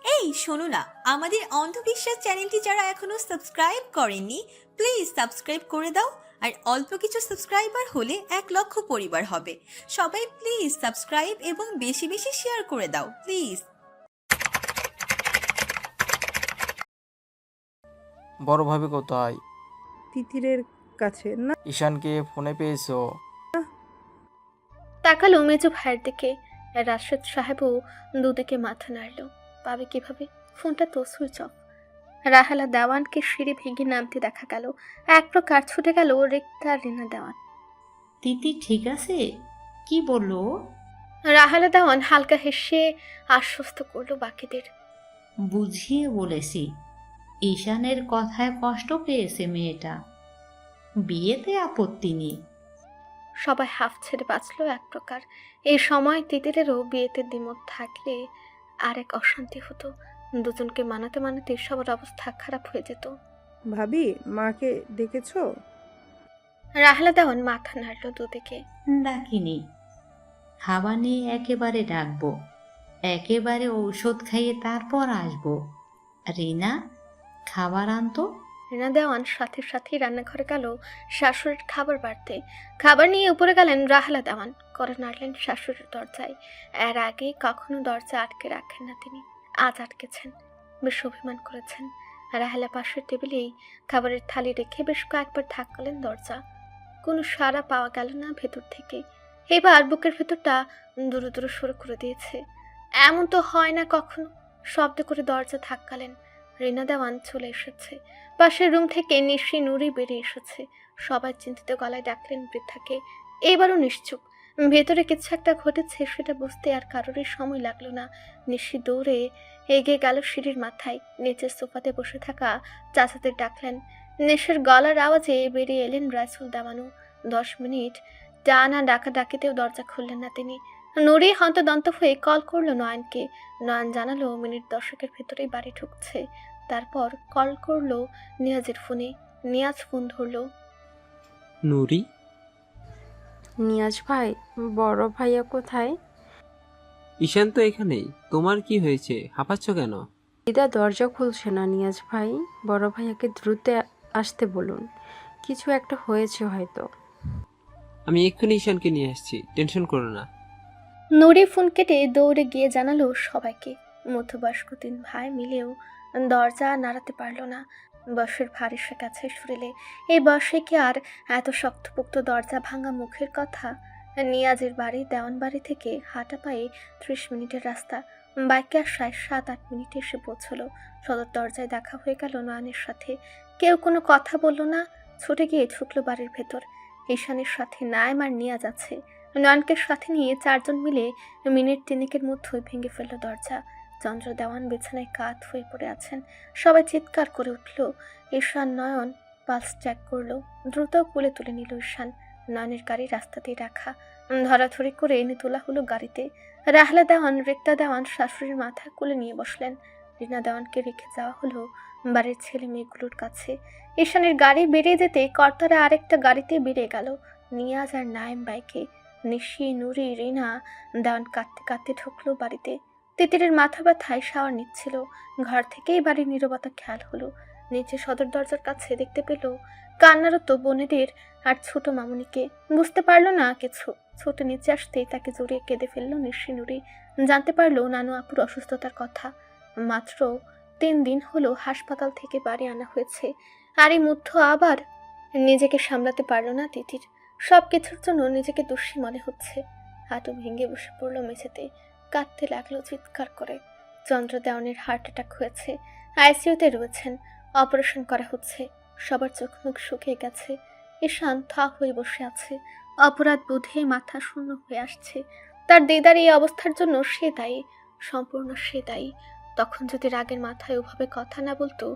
এই শোনো না, আমাদের অন্ধবিশ্বাস চ্যানেলটি যারা এখনো সাবস্ক্রাইব করেননি, প্লিজ সাবস্ক্রাইব করে দাও। আর অল্প কিছু সাবস্ক্রাইবার হলে 1 লক্ষ পরিবার হবে। সবাই প্লিজ সাবস্ক্রাইব এবং বেশি বেশি শেয়ার করে দাও প্লিজ। বড় ভাবে কোথায়? তিতিরের কাছে না। ঈশানকে ফোনে পেয়েছো? তাকালো মেজো ভাইয়ের দিকে। রাশেদ সাহেবও দুদিকে মাথা নাড়ল। পাবে কিভাবে? ফোনটা তো সুইচ অফ। রাহেলা দেওয়ানকে সিঁড়ি ভেঙে নামতে দেখা গেল। এক প্রকার ছুটে গেল রিক্তা আর রিনা দেওয়ান। তিতি ঠিক আছে? কি বললো? রাহেলা দেওয়ান হালকা হেসে আশ্বস্ত করলো বাকিদের। বুঝিয়ে বলেছি, ঈশানের কথায় কষ্ট পেয়েছে মেয়েটা, বিয়েতে আপত্তি নেই। সবাই হাফ ছেড়ে বাঁচল এক প্রকার। এই সময় তিতিরেরও বিয়েতে দ্বিমত থাকলে আরেক অশান্তি হতো। দুজনকে মানাতে মানাতে সবার অবস্থা খারাপ হয়ে যেত। ভাবি, মাকে ডেকেছো? রাহেলা দেওয়ান মাথা নাড়ল দুদিকে। ডাকিনি, খাবার নিয়ে একেবারে ডাকবো, একেবারে ঔষধ খাইয়ে তারপর আসবো। রিনা, খাবার আনতো। রিনা দেওয়ান সাথে সাথেই রান্নাঘরে গেল শাশুড়ির খাবার বাড়তে। খাবার নিয়ে উপরে গেলেন রাহেলা দেওয়ান। করে নাড়লেন শাশুড়ির দরজায়। এর আগে কখনো দরজা আটকে রাখেন না তিনি, আজ আটকেছেন। বেশ অভিমান করেছেন। রাহেলা পাশের টেবিলেই খাবারের থালি রেখে বেশ কয়েকবার ধাক্কালেন দরজা। কোনো সাড়া পাওয়া গেল না ভেতর থেকে। এবার বুকের ভেতরটা দূরে দূরে শুরু করে দিয়েছে। এমন তো হয় না কখনো। শব্দ করে দরজা ধাক্কালেন। রিনা দেওয়ান চলে এসেছে। পাশের রুম থেকে নিশি নুরি বেরিয়ে এসেছে। সবাই চিন্তিত গলায় ডাকলেন বৃদ্ধাকে। এবারও নিশ্চুপ। ভেতরে কিছু একটা ঘটেছে সেটা বুঝতে আর কারোরই সময় লাগলো না। নিশি দৌড়ে এগিয়ে গেল সিঁড়ির মাথায়। নিচের সোফাতে বসে থাকা চাচাদের ডাকলেন। নেশের গলার আওয়াজে বেরিয়ে এলেন রাইসুল দেওয়ানু। 10 মিনিট টানা ডাকাডাকিতেও দরজা খুললেন না তিনি। নুরি হন্তদন্ত হয়ে কল করলো নয়নকে। নয়ন জানালো মিনিট 10-এর ভেতরেই বাড়ি ঢুকছে। তারপর কল করলো নিয়াজের ফোনে। নিয়াজ ফোন ধরলো। নুরি, নিয়াজ ভাই, বড় ভাইয়া কোথায়? ঈশান তো এখানেই। তোমার কি হয়েছে, হাঁপাচ্ছ কেন? দিদা দরজা খুলছে না নিয়াজ ভাই। বড় ভাইয়াকে দ্রুত আসতে বলুন, কিছু একটা হয়েছে হয়তো। আমি এক্ষুনি ঈশানকে নিয়ে আসছি, টেনশন করো না। নুরি ফোন কেটে দৌড়ে গিয়ে জানালো সবাইকে। মধ্যবয়স্ক 3 ভাই মিলেও দরজা নাড়াতে পারল না। বয়সের ভার এসে গেছে শরীরে। এই বয়সে কি আর এত শক্তপোক্ত দরজা ভাঙা মুখের কথা? নিয়াজের বাড়ি দেওয়ান বাড়ি থেকে হাঁটা পায়ে 30 মিনিটের রাস্তা। বাইকে আসায় 7-8 মিনিটে এসে পৌঁছলো। সদর দরজায় দেখা হয়ে গেল নয়নের সাথে। কেউ কোনো কথা বলল না। ছুটে গিয়ে ঢুকলো বাড়ির ভেতর। ঈশানের সাথে নাইম আর নিয়াজ আছে। নয়নকে সাথে নিয়ে 4 জন মিলে মিনিট 3-এর মধ্যেই ভেঙে ফেলল দরজা। চন্দ্র দেওয়ান বিছানায় কাত হয়ে পড়ে আছেন। সবাই চিৎকার করে উঠল। ঈশান নয়ন পালস চেক করলো। দ্রুত কোলে তুলে নিল ঈশান। নয়নের গাড়ি রাস্তাতেই রাখা। ধরাধরি করে এনে তোলা হলো গাড়িতে। রাহলা দেওয়ান রিক্তা দেওয়ান শাশুড়ির মাথা কোলে নিয়ে বসলেন। রিনা দেওয়ানকে রেখে যাওয়া হলো বাড়ির ছেলে মেয়েগুলোর কাছে। ঈশানের গাড়ি বেরিয়ে যেতে কর্তারা আরেকটা গাড়িতে বেরিয়ে গেল। নিয়াজ আর নাইম বাইকে। নিশি নুরি রিনা দেওয়ান কাঁদতে কাঁদতে ঢুকলো বাড়িতে। তিতিরের মাথা ব্যথায় শাওয়ার নিচ্ছিল। ঘর থেকেই বাড়ির নীরবতা খেয়াল হলো। নিচে সদর দরজার কাছে দেখতে পেল কান্নারত বোনেদের আর ছোট মামুনিকে। বুঝতে পারলো না কিছু। ছোট নিচে আসতেই তাকে জড়িয়ে কেঁদে ফেললো নিশি নুরি। জানতে পারলো নানু আপুর অসুস্থতার কথা। মাত্র 3 দিন হলো হাসপাতাল থেকে বাড়ি আনা হয়েছে। আর এই মধ্য আবার নিজেকে সামলাতে পারলো না তিতির। সব কিছুর জন্য নিজেকে দোষী মনে হচ্ছে। হাঁটু ভেঙে বসে পড়লো মেঝেতে। কাঁদতে লাগলো চিৎকার করে। চন্দ্র দেওয়ানের হার্ট অ্যাটাক হয়েছে। আইসিইউতে রয়েছেন। অপারেশন করা হচ্ছে। সবার চোখ মুখ শুকিয়ে গেছে। ঈশান থা হয়ে বসে আছে। অপরাধ বোধে মাথা শূন্য হয়ে আসছে। তার দিদার এই অবস্থার জন্য সে দায়ী, সম্পূর্ণ সে দায়ী। তখন যদি রাগের মাথায় ওভাবে কথা না বলতো,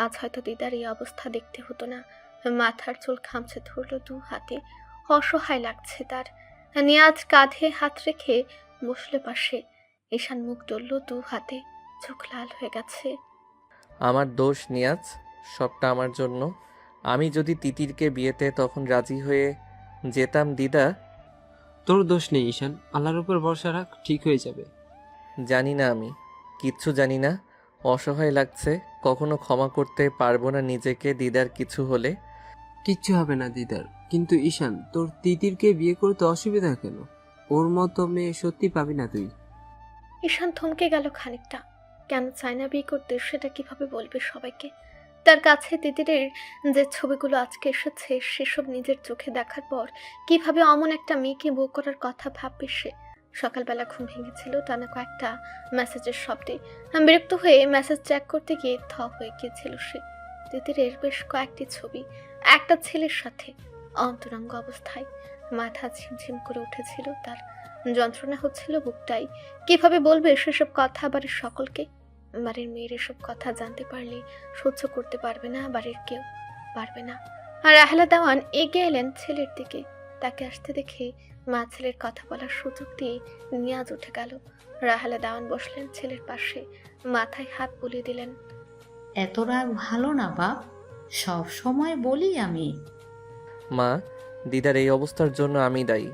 আজ হয়তো দিদার এই অবস্থা দেখতে হতো না। মাথার চুল খামচে ধরলো 2 হাতে। অসহায় লাগছে তার। নিয়াজ কাঁধে হাত রেখে বসলে পাশে। ঈশান মুখ ডলল 2 হাতে। চোখ লাল হয়ে গেছে। আমার দোষ নিয়াজ, সবটা আমার জন্য। আমি যদি তিতিরকে বিয়েতে তখন রাজি হয়ে যেতাম দিদা। তোর দোষ নেই ঈশান, আল্লাহর উপর ভরসা রাখ, ঠিক হয়ে যাবে। জানি না, আমি কিচ্ছু জানি না। অসহায় লাগছে। কখনো ক্ষমা করতে পারবো না নিজেকে দিদার কিছু হলে। কিচ্ছু হবে না দিদার। কিন্তু ঈশান, তোর তিতিরকে বিয়ে করতে অসুবিধা কেন? ওর মতো মেয়ে সত্যি পাবি না তুই। ঈশান থমকে গেল খানিকটা। কেন চায় না বিয়ে করতে সেটা কিভাবে বলবে সবাইকে? তার কাছে তিতিরের যে ছবিগুলো আজকে এসেছে সেসব নিজের চোখে দেখার পর কিভাবে অমন একটা মেয়েকে বউ করার কথা ভাববে সে? সকালবেলা ঘুম ভেঙেছিল টানা কয়েকটা মেসেজের শব্দে। বিরক্ত হয়ে মেসেজ চেক করতে গিয়ে হয়ে গিয়েছিল সে। তিতিরের বেশ কয়েকটি ছবি, একটা ছেলের সাথে অন্তরঙ্গ অবস্থায়। মাথা ঝিমঝিম করে উঠেছিল তার, যন্ত্রণা হচ্ছিল বুকটাই। কিভাবে বলবে সেসব কথা বাড়ির সকলকে? বাড়ির মেয়ের এসব কথা জানতে পারলে সহ্য করতে পারবে না বাড়ির কেউ, পারবে না। আর আহলা দেওয়ান এগিয়ে এলেন ছেলের দিকে। তাকে আসতে দেখে মা ছেলের কথা বলার সুযোগ দিয়ে নিয়াজ উঠে গেল। রাহেলা দেওয়ান বসলেন ছেলের পাশে, মাথায় হাত বুলিয়ে দিলেন। এত রাগ ভালো না বাপ, সব সময় বলি আমি। মা, দিদার এই অবস্থার জন্য আমি দায়ী।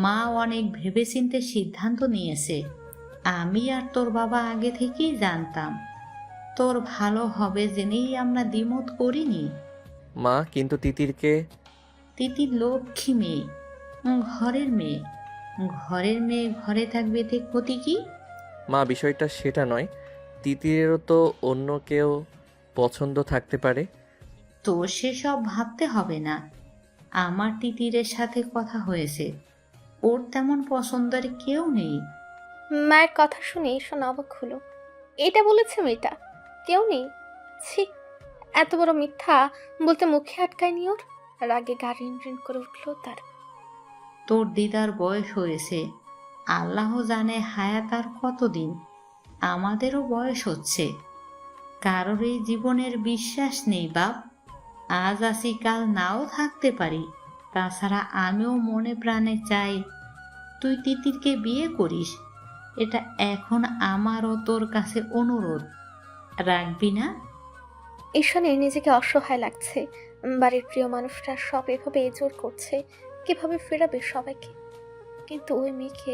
মা অনেক ভেবেচিন্তে সিদ্ধান্ত নিয়েছে। আমি আর তোর বাবা আগে থেকেই জানতাম তোর ভালো হবে জেনেই আমরা দ্বিমত করিনি। মা, কিন্তু তিতিরকে। তিতির লক্ষ্মী মেয়ে, ঘরের মেয়ে। ঘরের মেয়ে ঘরে থাকবে এতে ক্ষতি কি? মা, বিষয়টা সেটা নয়। তিতিরেরও তো অন্য কেউ পছন্দ থাকতে পারে। তো সেসব ভাবতে হবে না। আমার তিতিরের সাথে কথা হয়েছে, ওর তেমন পছন্দের কেউ নেই। মায়ের কথা শুনে ঈশান অবাক হলো। এটা বলেছে মেয়েটা? কেউ নেই? ছি, এত বড় মিথ্যা বলতে মুখে আটকায়নি ওর? রাগে গা রিন রিন করে উঠল তার। তোর দিদার বয়স হয়েছে, আল্লাহ জানে হায়াত আর কতদিন। আমাদেরও বয়স হচ্ছে, কারোর এই জীবনের বিশ্বাস নেই বাপ। আজ আসি কাল নাও থাকতে পারি। তাছাড়া আমিও মনে প্রাণে চাই তুই তিতিরকে বিয়ে করিস। এটা এখন আমারও তোর কাছে অনুরোধ, রাখবি না? ঈশানের নিজেকে অসহায় লাগছে। বাড়ির প্রিয় মানুষরা সব এভাবে জোর করছে, কিভাবে ফেরাবে সবাইকে? কিন্তু ওই মেয়েকে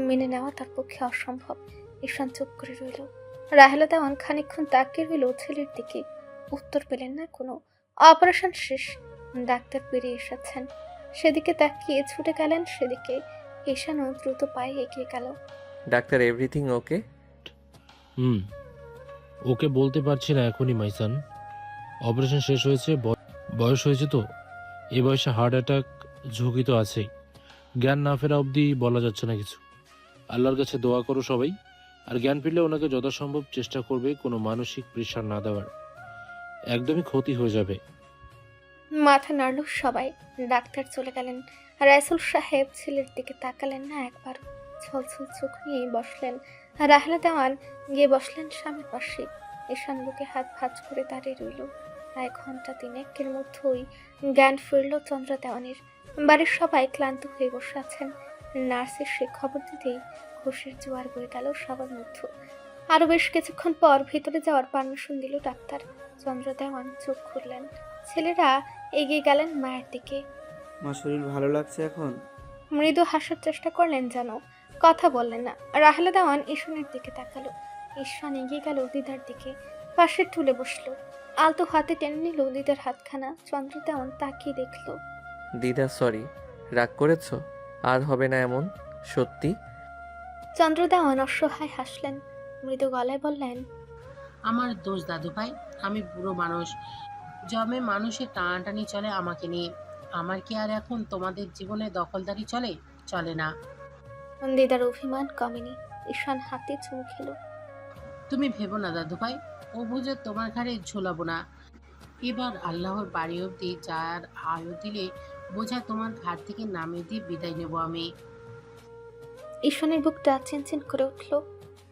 মেনে নেওয়া তার পক্ষে অসম্ভব। ঈশান চুপ করে রইল। রাহেলা দেওয়ান খানিকক্ষণ তাকিয়ে রইল ছেলের দিকে। উত্তর পেলেন না কোনো। অপারেশন শেষ, ডাক্তার বেরিয়ে এসেছেন। সেদিকে তাকিয়ে ছুটে গেলেন সেদিকে। ঈশানও দ্রুত পায়ে এগিয়ে গেল। Doctor, everything okay? ওকে বলতে পারছি না এখনই মাইসান। অপারেশন শেষ হয়েছে, বয়স হয়েছে তো, এ বয়সে হার্ট অ্যাটাক ঝুঁকি তো আছেই। জ্ঞান না ফেরা অবধি বলা যাচ্ছে না কিছু। আল্লাহর কাছে দোয়া করো সবাই। আর জ্ঞান ফিরলে ওনাকে যথাসম্ভব চেষ্টা করবে কোনো মানসিক প্রেশার না দেওয়ার। একদমই ক্ষতি হয়ে যাবে। মাথা নাড়ল সবাই। ডাক্তার চলে গেলেন। রাইসুল সাহেব ছেলের দিকে তাকালেন না একবার। ছলছল চোখ নিয়ে বসলেন। রাহেলা দেওয়ান গিয়ে বসলেন স্বামীর পাশে। ঈশান বুকে হাত ভাঁজ করে দাঁড়িয়ে রইল। প্রায় ঘন্টা তিনেকের মধ্যেই জ্ঞান ফিরল চন্দ্রা দেওয়ানের। বাড়ির সবাই ক্লান্ত হয়ে বসে আছেন। নার্স এসে খবর দিতেই খুশির জোয়ার বয়ে গেল সবার মধ্যে। আরো বেশ কিছুক্ষণ পর ভিতরে যাওয়ার পারমিশন দিল ডাক্তার। চন্দ্রা দেওয়ান চোখ খুললেন। ছেলেরা এগিয়ে গেলেন মায়ের দিকে। মা, শরীর ভালো লাগছে এখন? মৃদু হাসার চেষ্টা করলেন যেন, কথা বললেন না। রাহেলা দেওয়ান ঈশানের দিকে তাকালো। ঈশান এগিয়ে গেল দিদার দিকে, পাশের টুলে বসলো। আলতো হাতে টেনে নিল দিদার হাতখানা। চন্দ্র দেওয়ান তাকিয়ে দেখলো। দিদা, সরি, রাগ করেছ? আর হবে না এমন, সত্যি? চন্দ্র দেওয়ান অসহায় হাসলেন, মৃদু গলায় বললেন, আমার দোষ দাদু ভাই, আমি বুড়ো মানুষ, জমে মানুষের টানাটানি চলে আমাকে নিয়ে। আমার কি আর এখন তোমাদের জীবনে দখলদারি চলে? চলে না। দিদার অভিমান কমেনি। ঈশান হাতে চুমু খেলো। তুমি ভেবো না দাদু ভাই, ও বুঝে তোমার ঘাড়ে ঝোলাবো না। এবার আল্লাহর বাড়ি অব্দি যার আয়ু দিলে বোঝা তোমার ঘাট থেকে নামিয়ে দিয়ে বিদায় নেব আমি। ঈশানের বুকটা চিনচিন করে উঠল।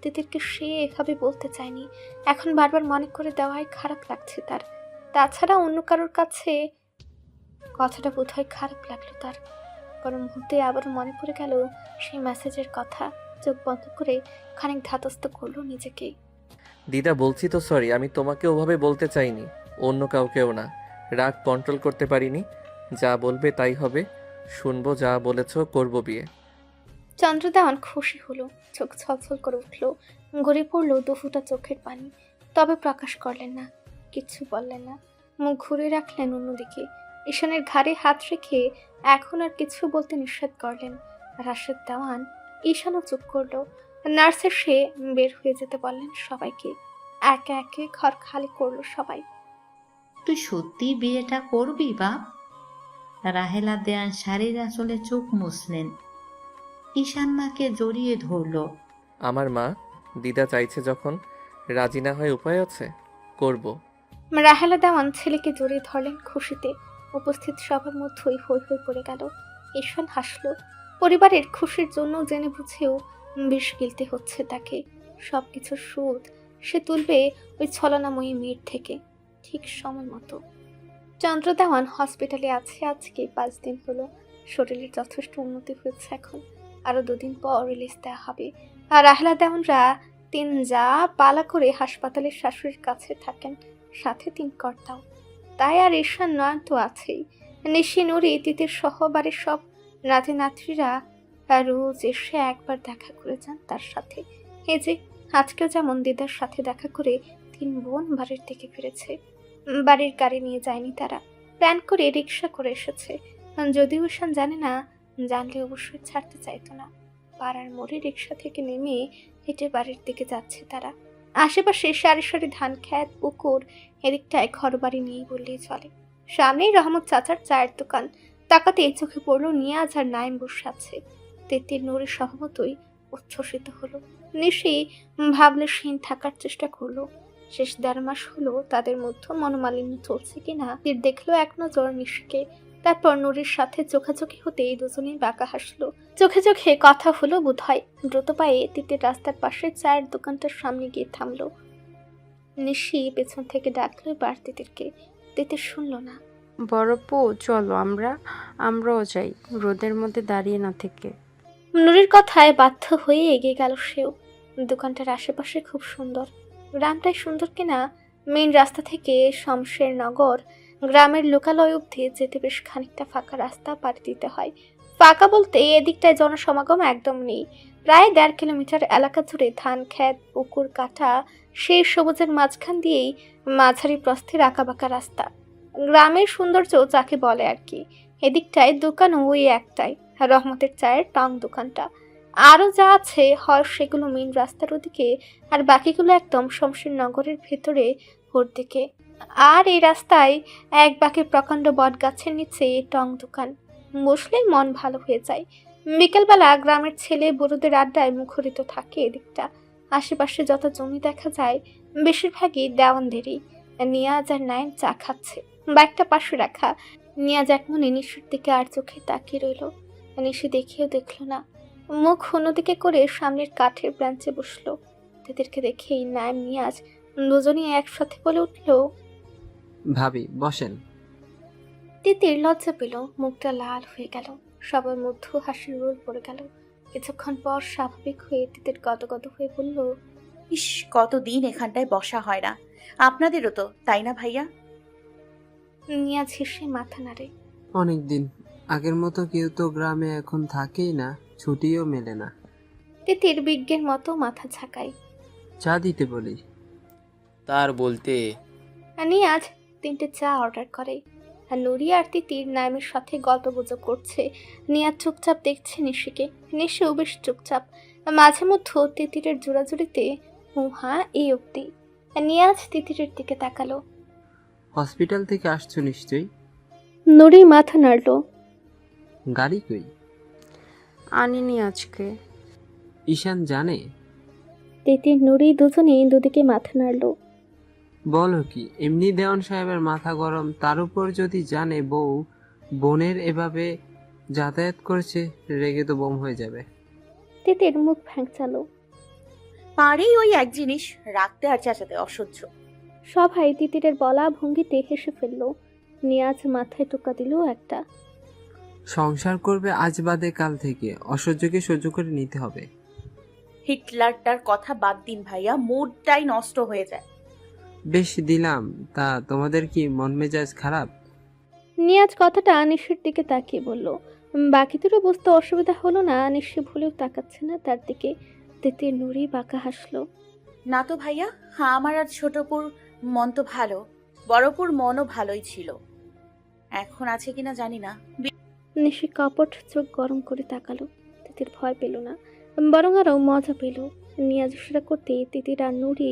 তিতিরকে সে এভাবে বলতে চায়নি, এখন বারবার মনে করে দেওয়ায় খারাপ লাগছে তার। তাছাড়া অন্য কারোর কাছে কথাটা বোধহয় খারাপ লাগলো তার। পর মুহূর্তে আবার মনে পড়ে গেল সেই মেসেজের কথা। চোখ বন্ধ করে খানিক ধাতস্থ করলো নিজেকে। দিদা, বলছি তো সরি, আমি তোমাকে ওভাবে বলতে চাইনি, অন্য কাউকেও না। রাগ কন্ট্রোল করতে পারিনি। যা বলবে তাই হবে, শুনবো। যা বলেছ করব বিয়ে। চন্দ্রদেওয়ান খুশি হলো, চোখ ছলছল করে উঠল, গড়ে পড়ল দুফুটা চোখের পানি। তবে প্রকাশ করলেন না, কিচ্ছু বললেন না, মুখ ঘুরে রাখলেন অন্যদিকে। ঈশানের ঘাড়ে হাত রেখে এখন আর কিছু বলতে নিষেধ করলেন রাশেদ দেওয়ান। ঈশানও চুপ করলো। নার্স এসে বের হয়ে যেতে বললেন সবাইকে। একে একে ঘর খালি করলো সবাই। তুই সত্যি বিয়েটা করবি বাপ? রাহেলা দেয়ান শাড়ির আঁচলে চোখ মুছলেন। ঈশান মাকে জড়িয়ে ধরল। আমার মা, দিদা চাইছে যখন, রাজি না হয় উপায় আছে, করব। রাহেলা দেওয়ান ছেলেকে জড়িয়ে ধরলেন খুশিতে। উপস্থিত সবার মধ্যেই হৈ হৈ পড়ে গেল। ঈশান হাসলো। পরিবারের খুশির জন্য জেনে বুঝেও বেশ গিলতে হচ্ছে তাকে। সবকিছুর সুদ সে তুলবে ওই ছলনাময়ী মেয়ের থেকে, ঠিক সময় মতো। চন্দ্র দেওয়ান হসপিটালে আছে আজকে 5 দিন হলো। শরীরের যথেষ্ট উন্নতি হয়েছে এখন। আরো 2 দিন পর রিলিজ দেওয়া হবে। আর রাহেলা দেওয়ানরা 3 যা পালা করে হাসপাতালের শাশুড়ির কাছে থাকেন, সাথে 3 কর্তাও। তাই আর ঈশান নয়ন তো আছেই। নিশি, নুরি, তিতির সহ বাড়ির সব নাতি নাতনিরা রোজ এসে একবার দেখা করে যান তার সাথে। এই যে আজকেও যেমন দিদার সাথে দেখা করে 3 বোন বাড়ির দিকে ফিরেছে। বাড়ির গাড়ি নিয়ে যায়নি তারা, প্ল্যান করে রিক্সা করে এসেছে। যদিও ঈশান জানে না, জানলে অবশ্যই ছাড়তে চাইতো না। পাড়ার মোড়ে রিক্সা থেকে নেমে হেঁটে বাড়ির দিকে যাচ্ছে তারা। আশেপাশে সারি সারি ধান ক্ষেত, পুকুর, এদিকটায় ঘর বাড়ি নেই বললেই চলে। সামনেই রহমত চাচার চায়ের দোকান। তাকাতে চোখে পড়লো নিয়াজ আর নাইম বসে আছে। তিতির নুরির সহমতই উচ্ছ্বসিত হলো। নিশি ভাবলে হীন থাকার চেষ্টা করলো। শেষ 1.5 মাস হলো তাদের মধ্যে মনোমালিন্য চলছে কিনা তীর দেখলো এক নজর নিশিকে। তারপর নুরির সাথে চোখাচোখি হতেই দুজনেই বাঁকা হাসলো। চোখে চোখে কথা হলো বোধহয়। দ্রুত পায়ে তিতির রাস্তার পাশে চায়ের দোকানটার সামনে গিয়ে থামলো। নিশি পেছন থেকে ডাকলো এবার তিতিরকে। তিতির শুনলো না। বড় পো, চলো আমরাও যাই, রোদের মধ্যে দাঁড়িয়ে না থেকে। নুরির কথায় বাধ্য হয়ে এগিয়ে গেল সেও। দোকানটার আশেপাশে খুব সুন্দর। গ্রামটাই সুন্দর কিনা, মেইন রাস্তা থেকে শমশের নগর গ্রামের লোকালয় অবধি যেতে বেশ খানিকটা ফাঁকা রাস্তা পাড়ি দিতে হয়। ফাঁকা বলতে এদিকটায় জনসমাগম একদম নেই। প্রায় 1.5 কিলোমিটার এলাকা জুড়ে ধান ক্ষেত, পুকুর কাটা, সেই সবুজের মাঝখান দিয়েই মাঝারি প্রস্থের আঁকাবাঁকা রাস্তা। গ্রামের সৌন্দর্য যাকে বলে আর কি। এদিকটায় দোকান ওই একটাই, রহমতের চায়ের টং দোকানটা। আরও যা আছে হয় সেগুলো মেইন রাস্তার ওদিকে, আর বাকিগুলো একদম শমশের নগরের ভেতরে ওর দিকে। আর এই রাস্তায় এক বাঁকে প্রকাণ্ড বট গাছের নিচে টং দোকান। বসলেই মন ভালো হয়ে যায়। বিকেলবেলা গ্রামের ছেলে বড়দের আড্ডায় মুখরিত থাকে এদিকটা। আশেপাশে যত জমি দেখা যায় বেশিরভাগই দেওয়ানদেরই। নিয়াজ আর নাইম চা খাচ্ছে, বাইকটা পাশে রাখা। নিয়াজ এক মনে নিশির দিকে আর চোখে তাকিয়ে রইল। নিশি দেখেও দেখল না, মুখ অন্যদিকে করে সামনের কাঠের ব্রাঞ্চে বসলো। তাদেরকে দেখেই নাইম নিয়াজ দুজনই একসাথে বলে উঠল, ভাবি বসেন। তিতির লজ্জা পেল, মুখটা লাল হয়ে গেল। সবার মধ্যে হাসির রোল পড়ে গেল। কিছুক্ষণ পর স্বাভাবিক হয়ে তিতির গদগদ হয়ে বলল, ইস, কতদিন এখানটায় বসা হয় না। আপনাদেরও তো, তাই না ভাইয়া? নিয়াজ হেসে মাথা নাড়ে। অনেক দিন। আগের মতো কেউ তো গ্রামে এখন থাকেই না, ছুটিও মেলে না। তিতির বিজ্ঞের মতো মাথা ঝাঁকায়। চা দিতে বলি। তার বলতে নিয়াজ 3টে চা অর্ডার করে। আর নুরি আর তিতির নাইমের সাথে গল্পগুজব করছে। নিয়াজ চুপচাপ দেখছে নিশিকে। নিশিও বেশ চুপচাপ। মাঝে মধ্যে তিতিরের জোড়াজুড়িতে হুহা এই অব্দি। নিয়াজ তিতিরের দিকে তাকালো। হসপিটাল থেকে আসছো নিশ্চয়ই? নুরি মাথা নাড়ল। গাড়ি কই? আনিনি আজকে। ঈশান জানে? তিতির নুরি দুজনেই দুদিকে মাথা নাড়ল। বলো কি, এমনি দেওয়ান সাহেবের মাথা গরম, তার উপর যদি জানে বোনের এভাবে যাতায়াত করছে, রেগে তো বোম হয়ে যাবে। তিতির মুখ ভ্যাংচালো। পারেই ওই এক জিনিস, রাখতে আর চেঁচাতে অসহ্য। সবাই তিতিরের বলা ভঙ্গিতে হেসে ফেলল। নিয়াজ মাথায় টোকা দিল একটা। সংসার করবে আজ বাদে কাল থেকে, অসহ্যকে সহ্য করে নিতে হবে। হিটলারটার কথা বাদ দিন ভাইয়া, মুডটাই নষ্ট হয়ে যায়। বেশ দিলাম, তা তোমাদের কি মন মেজাজ খারাপ? নিয়াজ কথাটা নিশির দিকে তাকিয়ে বলল। বাকিদেরও বুঝতে অসুবিধা হলো না, নিশ্চয় ভুলেও তাকাচ্ছে না তার দিকে। তিতির নুরি বাঁকা হাসলো। না তো ভাইয়া, হ্যাঁ আমার আর ছোটপুর মন তো ভালো, বড়পুর মনও ভালোই ছিল, এখন আছে কিনা জানি না। নিশি কপট চোখ গরম করে তাকালো। তিতির ভয় পেল না, বরং আরও মজা পেল। নিয়াজ ইশারা করতে তিতির আর নুরি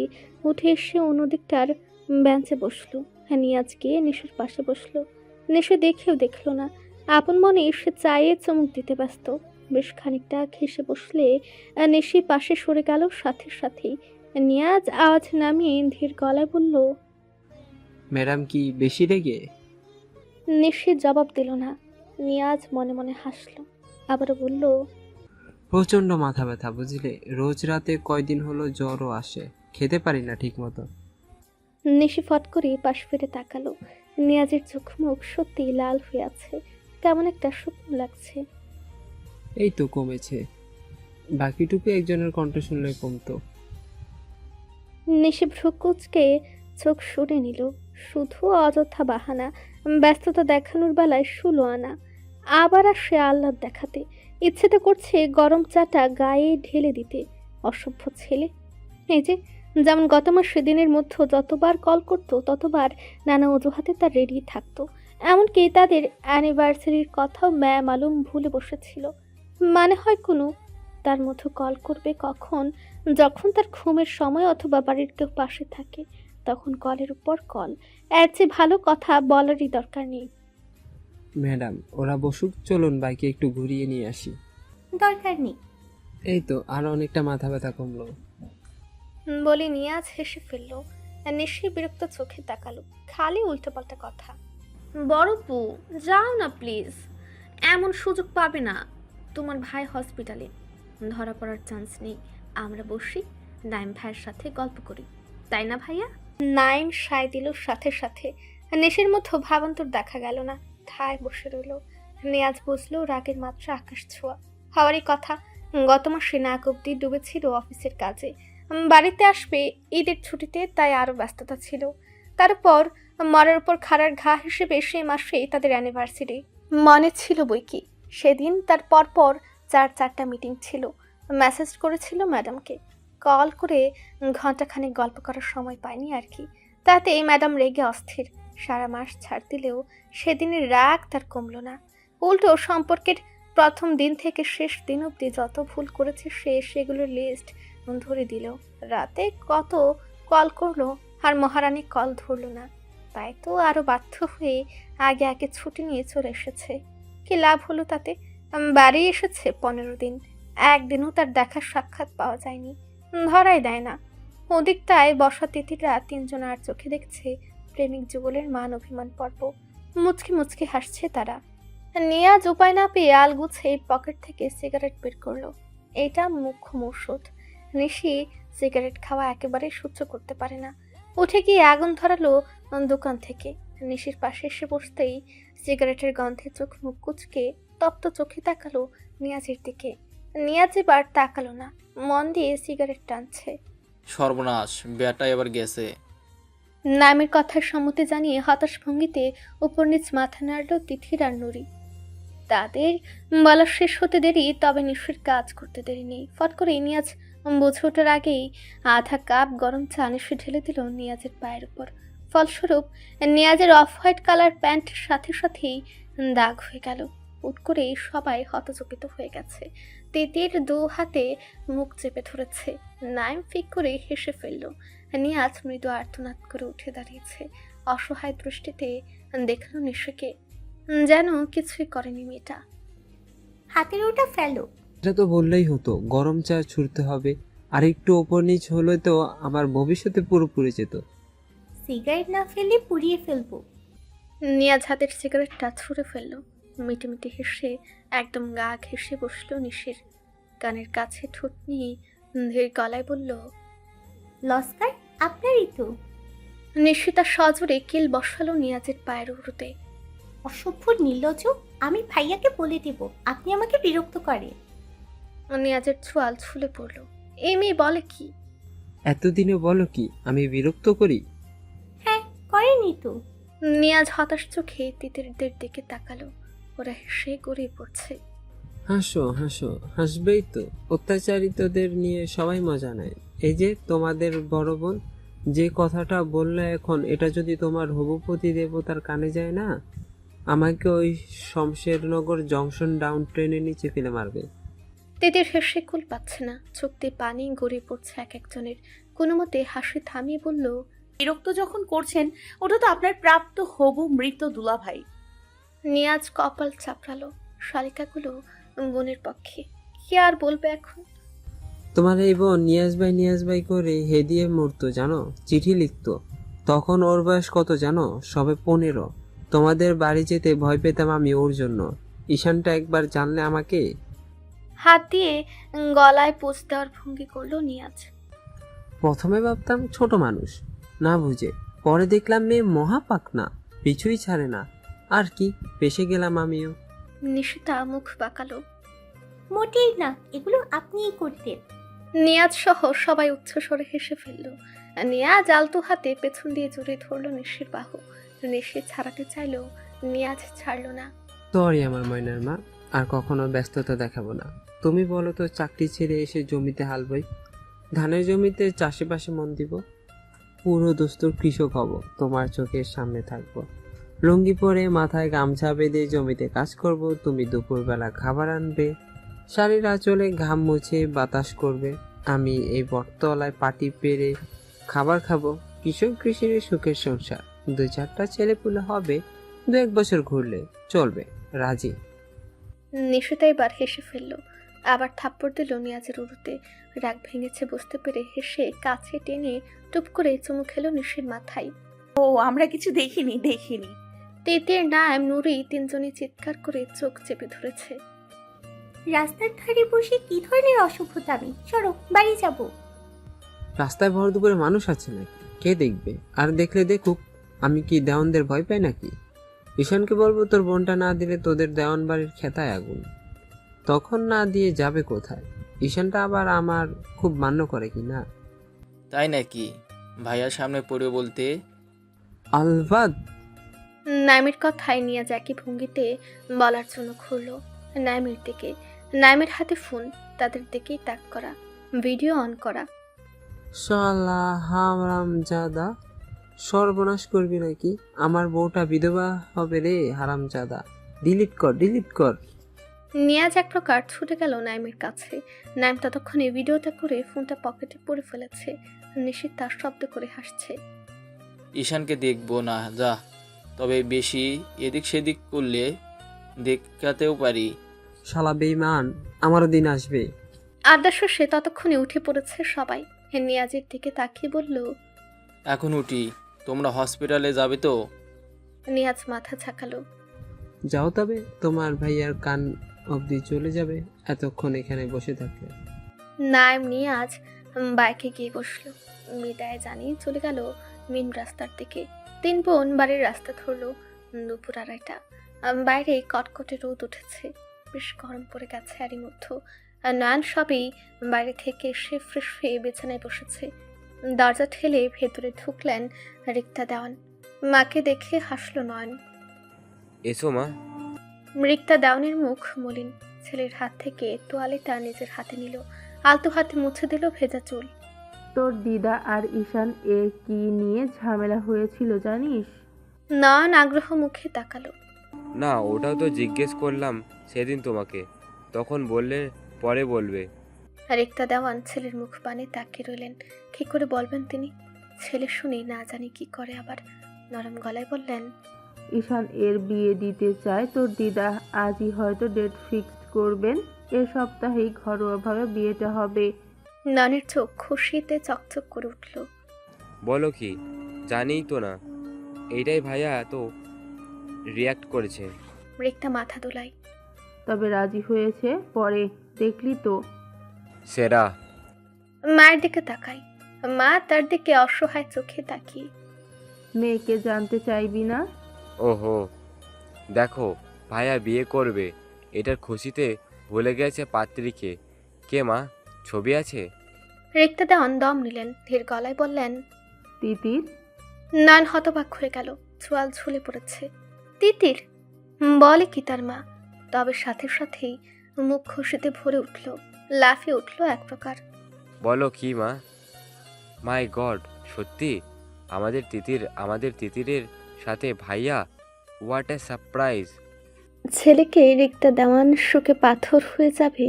উঠে এসে অন্যদিকটার বেঞ্চে বসলো। নিয়াজ গিয়ে নিশুর পাশে বসলো। নিশু দেখেও দেখলো না, আপন মনে সে চায়ে চমক দিতে ব্যস্ত। বেশ খানিকটা ঘেসে বসলে নিশি পাশে সরে গেল সাথে সাথেই। নিয়াজ আওয়াজ নামিয়ে ধীর গলায় বলল, ম্যাডাম কি বেশি রেগে? নিশি জবাব দিল না। নিয়াজ মনে মনে হাসলো, আবারও বলল, প্রচন্ড মাথা ব্যথা বুঝলে, রোজ রাতে কয়দিন হলো জ্বরও আসে, খেতে পারি না ঠিক মতো। নিশি ফট করে পাশ ফিরে তাকালো। নিয়াজের চোখ মুখ সত্যি লাল হয়ে আছে, কেমন একটা শুকনো লাগছে। এই তো কমেছে, বাকিটুকু একজনের কণ্ঠ শুনলে কমতো। নিশি ভ্রুকুচকে চোখ সরে নিল। শুধু অযথা বাহানা, ব্যস্ততা দেখানোর বেলায় শুলো আনা। আবার আসে আহ্লাদ দেখাতে, ইচ্ছে তো করছে গরম চাটা গায়ে ঢেলে দিতে। অসভ্য ছেলে। এই যে যেমন গত মাসে দিনের মধ্যে যতবার কল করতো ততবার নানা অজুহাতে তার রেডি থাকতো। এমনকি তাদের অ্যানিভার্সারির কথাও মালুম ভুলে বসেছিল। মানে হয় কোনো তার মধ্যে কল করবে কখন, যখন তার ঘুমের সময় অথবা বাড়ির কেউ পাশে থাকে, তখন কলের উপর কল। এর চেয়ে ভালো কথা বলারই দরকার নেই। ম্যাডাম ওরা বসুক, চলুন বাইকে একটু ঘুরিয়ে নিয়ে আসি। দরকার নেই। এই তো আরো অনেকটা মাথা ব্যথা কমলো। বলে নিয়াজ হেসে ফেললো। নিশি বিরক্ত চোখে তাকালো, খালি উল্টোপাল্টা কথা। বড় পু, যাও না প্লিজ, এমন সুযোগ পাবে না। তোমার ভাই হসপিটালে, ধরা পড়ার চান্স নেই। আমরা বসি, নাইম ভাইয়ের সাথে গল্প করি, তাই না ভাইয়া? নাইম সায় দিল সাথে সাথে। নেশির মধ্যে ভাবান্তর দেখা গেল না, ঠায় বসে রইল। নিয়াজ বুঝলো রাগের মাত্রা আকাশ ছোঁয়া। হওয়ারই কথা, গত মাসে নাক অব্দি ডুবেছিল অফিসের কাজে। বাড়িতে আসবে ঈদের ছুটিতে, তাই আরও ব্যস্ততা ছিল। তারপর মরার উপর খাড়ার ঘা হিসেবে সে মাসেই তাদের অ্যানিভার্সারি। মনে ছিল বই কি, সেদিন তার পরপর 4টা মিটিং ছিল। মেসেজ করেছিল ম্যাডামকে, কল করে ঘন্টাখানেক গল্প করার সময় পায়নি আর কি। তাতে ম্যাডাম রেগে অস্থির। সারা মাস ছাড় দিলেও সেদিনের রাগ তার কমল না। উল্টো সম্পর্কের প্রথম দিন থেকে শেষ দিন অবধি যত ভুল করেছে সে সেগুলোর লিস্ট ধরে দিল। রাতে কত কল করলো আর মহারানী কল ধরল না, তাই তো আরো বাধ্য হয়ে আগে আগে ছুটি নিয়ে চলে এসেছে। কি লাভ হলো তাতে? বাড়ি এসেছে 15 দিন, একদিনও তার দেখার সাক্ষাৎ পাওয়া যায়নি, ধরাই দেয় না। ওদিকটায় বসা তিতিরা 3 জন আর চোখে দেখছে প্রেমিক যুগলের মান অভিমান পর্ব। মুচকি মুচকি হাসছে তারা। নিয়াজ উপায় না পেয়ে আলগুছে পকেট থেকে সিগারেট বের করলো। এটা মুখ্য ঔষধ। নিশি সিগারেট খাওয়া একেবারে সহ্য করতে পারে না। উঠে গিয়ে আগুন ধরালো দোকান থেকে। নিশির পাশে এসে বসতেই সিগারেটের গন্ধে চোখ মুখ কুচকে তপ্ত চোখে তাকালো নিয়াজের দিকে। নিয়াজ এবার তাকালো না, মন দিয়ে সিগারেট টানছে। সর্বনাশ, বেটা এবার গেছে। নামের কথার সম্মতি জানিয়ে হতাশ ভঙ্গিতে উপর নিচ মাথা নাড়ল তিথির আর নুরি। তাদের বলা শেষ হতে দেরি, তবে নিশির কাজ করতে দেরি নেই। ফট করে নিয়াজ বুঝে ওঠার আগেই আধা কাপ গরম চা নিশি ঢেলে দিল নিয়াজের পায়ের উপর। ফলস্বরূপ নিয়াজের অফ হোয়াইট কালার প্যান্টের সাথে সাথেই দাগ হয়ে গেল। উট করে সবাই হতচকিত হয়ে গেছে। তিতির 2 হাতে মুখ চেপে ধরেছে। নাইম ফিক করে হেসে ফেলল। নিয়াজ মৃদু আর্তনাদ করে উঠে দাঁড়িয়েছে। অসহায় দৃষ্টিতে দেখল নিশিকে, যেন কিছুই করেনি মেয়েটা। হাতের ওটা ফেলো। এটা তো বললেই হতো, গরম চা ছুড়তে হবে, আর একটু ওপর নিচ হলে তো আমার ভবিষ্যতে পুরোপুরি যেত। সিগারেট না ফেলে পুড়িয়ে ফেলবো। নিয়াজ হাতের সিগারেটটা ছুঁড়ে ফেললো। মিটিমিটি হেসে একদম গা ঘেঁষে বসলো নিশির কানের কাছে ঠোঁট নিয়ে ধীর গলায় বলল, লস্কার আপনারই তো। নিশি তার সজোরে কিল বসালো নিয়াজের পায়ের উড়ুতে। অসভ্য নির্লজ্জ, আমি ভাইয়াকে বলে দেব আপনি আমাকে বিরক্ত করেন। নিয়াজের ছোয়াল ছুলে পড়ল। এই মেয়ে বলে কি? এতদিনে বলো কি আমি বিরক্ত করি? হ্যাঁ করেনি তো। নিয়াজ হতাশ চোখে তিতিরদের দিকে তাকালো। ওরা হেসে গড়িয়ে পড়ছে। হাসো হাসো, হাসবেই তো। অত্যাচারিতদের নিয়ে সবাই মজা নেয়। এই যে তোমাদের বড় বোন যে কথাটা বললে এখন, এটা যদি তোমার হবুপতি দেবতার কানে যায় না, আমাকে ওই শমশেরনগর জংশন ডাউন ট্রেনের নিচে ফেলে মারবে। তিতির হেসে কুল পাচ্ছে না, চোখ দিয়ে পানি গড়িয়ে পড়ছে এক একজনের। কোনো মতে হাসি থামিয়ে বলল, বিরক্ত যখন করছেন, ওটা তো আপনার প্রাপ্ত হবু মৃত দুলাভাই। নিয়াজ কপাল চাপড়ালো। শালিকাগুলো বোনের পক্ষে, কি আর বলবে এখন। তোমার এই বোন নিয়াজ ভাই করে হেদিয়ে মরতো জানো, চিঠি লিখতো। তখন ওর বয়স কত জানো? সবে 15। তোমাদের বাড়ি যেতে ভয় পেতাম আমি ওর জন্য। ঈশানটা একবার জানলে আমাকে। হাত দিয়ে গলায় পোঁছ দেওয়ার ভঙ্গি করলো নিয়াজ। প্রথমে ভাবতাম ছোট মানুষ, না বুঝে। পরে দেখলাম মেয়ে মহাপাক না, পিছুই ছাড়ে না। আর কি, পেশে গেলাম আমিও। নিশিতা মুখ বাঁকালো। মোটেই না, এগুলো আপনিই করতেন। নিয়াজ সহ সবাই উচ্চস্বরে হেসে ফেলল। নিয়াজ আলতো হাতে পেছন দিয়ে জড়িয়ে ধরলো নিশির বাহু। নিশি ছাড়াতে চাইলেও নিয়াজ ছাড়লো না। সরি আমার ময়নার মা, আর কখনো ব্যস্ততা দেখাবো না। তুমি বলো তো, চাকরি ছেড়ে এসে জমিতে হাল বই, ধানের জমিতে চাষবাসে মন দিব, পুরো দস্তুর কৃষক হব, তোমার চোখের সামনে থাকবো, লুঙ্গি পরে মাথায় গামছা বেঁধে জমিতে কাজ করব, তুমি দুপুরবেলা খাবার আনবে, শাড়ির আঁচলে ঘাম মুছে বাতাস করবে, আমি এই বটতলায় পাটি পেরে খাবার খাবো। কৃষক কৃষির সুখের সংসার, 2-4টা ছেলে পুলে হবে, 2-1 বছর ঘুরলে চলবে, রাজি। নিশিতা এবার হেসে ফেলল, আবার থাপ্পড় দিল নিয়াজের উরুতে। রাগ ভেঙেছে বুঝতে পেরে হেসে কাছে টেনে টুপ করে চুমু খেলো নিশির মাথায়। ও আমরা কিছু দেখিনি। তিতির, নায়েম, নুরি তিনজনই চিৎকার করে চোখ চেপে ধরেছে। রাস্তার ধারে বসে কি ধরনের অসভ্যতামি, চলো বাড়ি যাব। রাস্তায় ভর দুপুরে মানুষ আছে নাকি? কে দেখবে? আর দেখলে দেখুক, আমি কি দেওয়ানদের ভয় পাই নাকি? ঈশানকে বলবো তোর বোনটা না দিলে তোদের দেওয়ান বাড়ির খেতায় আগুন। তখন না দিয়ে যাবে কোথায়? ঈশানটা আবার আমার খুব মান্য করে কি না? তাই নাকি? ভাইয়ার সামনে পড়ে বলতে। আলবাদ। নাইমের কথায় নিয়ে একই ভঙ্গিতে বলার জন্য ঘুরলো নাইমের দিকে। নাইমের হাতে ফোন, তাদের দিকেই তাক করা, ভিডিও অন করা। শালা হারামজাদা, সর্বনাশ করবি নাকি? আমার বউটা বিধবা হবে রে হারামজাদা। ডিলিট কর। নিয়াজ এক প্রকার ছুটে গেল নাইমের কাছে। নাইম ততক্ষণে ভিডিওটা করে ফোনটা পকেটে পড়ে ফেলেছে। নিশিত তার শব্দ করে হাসছে। ঈশানকে দেখবো না যা, তবে বেশি এদিক সেদিক করলে দেখাতেও পারি। শালা বেঈমান, আমারও দিন আসবে। আড্ডা শেষে ততক্ষণে উঠে পড়েছে সবাই। নিয়াজের দিকে তাকিয়ে বলল, এখন উঠি, তোমরা হসপিটালে যাবে তো? নিয়াজ মাথা ঝাঁকালো। যাও তবে, তোমার ভাইয়ার কান অবধি চলে যাবে এতক্ষণ এখানে বসে থাকলে। নাইম নিয়াজ বাইকে গিয়ে বসলো। বিদায় জানিয়ে চলে গেল মেন রাস্তার দিকে। 3 বোন বাড়ির রাস্তা ধরলো। দুপুর 2:30। বাইরে কটকটে রোদ উঠেছে, বেশ গরম পড়ে গেছে এরই মধ্যে। নয়ন সবই বাইরে থেকে এসে ফ্রেশ হয়ে বিছানায় বসেছে। দরজা ঠেলে ভেতরে ঢুকলেন রিক্তা দেওয়ান। মাকে দেখে হাসলো নয়ন। এসো মা। রিক্তা দেওয়ানের মুখ মলিন। ছেলের হাত থেকে তোয়ালেটা নিজের হাতে নিল, আলতো হাতে মুছে দিল ভেজা চুল। তোর দিদা আর ঈশান এ কি নিয়ে ঝামেলা হয়েছিল জানিস? নয়ন আগ্রহ মুখে তাকালো। না, ওটাও তো জিজ্ঞেস করলাম সেদিন তোমাকে, তখন বললে পরে বলবে। রিক্তা দেওয়ান ছেলের মুখ পানে তাকিয়ে রইলেন। কি করে বলবেন তিনি? ছেলে শুনে না জানি কি করে আবার। নরম গলায় বললেন, ঈশান এর বিয়ে দিতে চায়, তোর দিদা আজই হয়তো ডেট ফিক্সড করবেন। এ সপ্তাহেই ঘরোয়াভাবে বিয়েটা হবে। নয়নের চোখ খুশিতে চকচক করে উঠল। বলো কি? জানিই তো না, এইটাই ভাইয়া তো রিয়াক্ট করেছে। রিক্তা মাথা দোলায়। তবে রাজি হয়েছে, পরে দেখলি তো। সেরা। মায়ের দিকে তাকাই। মা তার দিকে অসহায় চোখে তাকিয়ে। মেয়েকে জানতে চাইবি না? ওহো, দেখো ভাইয়া বিয়ে করবে, এটার খুশিতে ভুলে গেছে পাত্রীকে। কে মা, ছবি আছে? রিক্তা দেওয়ান দম নিলেন, ধীর গলায় বললেন, তিতির। নয়ন হতবাক হয়ে গেল, চোয়াল ঝুলে পড়েছে। তিতির? বলে কি তার মা, তবে সাথে সাথেই মুখ খুশিতে ভরে উঠল, লাফিয়ে উঠল এক প্রকার। বলো কি মা? মাই গড, সত্যি আমাদের তিতিরের সাথে ভাইয়া? What a surprise! ছেলেকে রিক্তা দেওয়ান সুখে পাথর হয়ে যাবে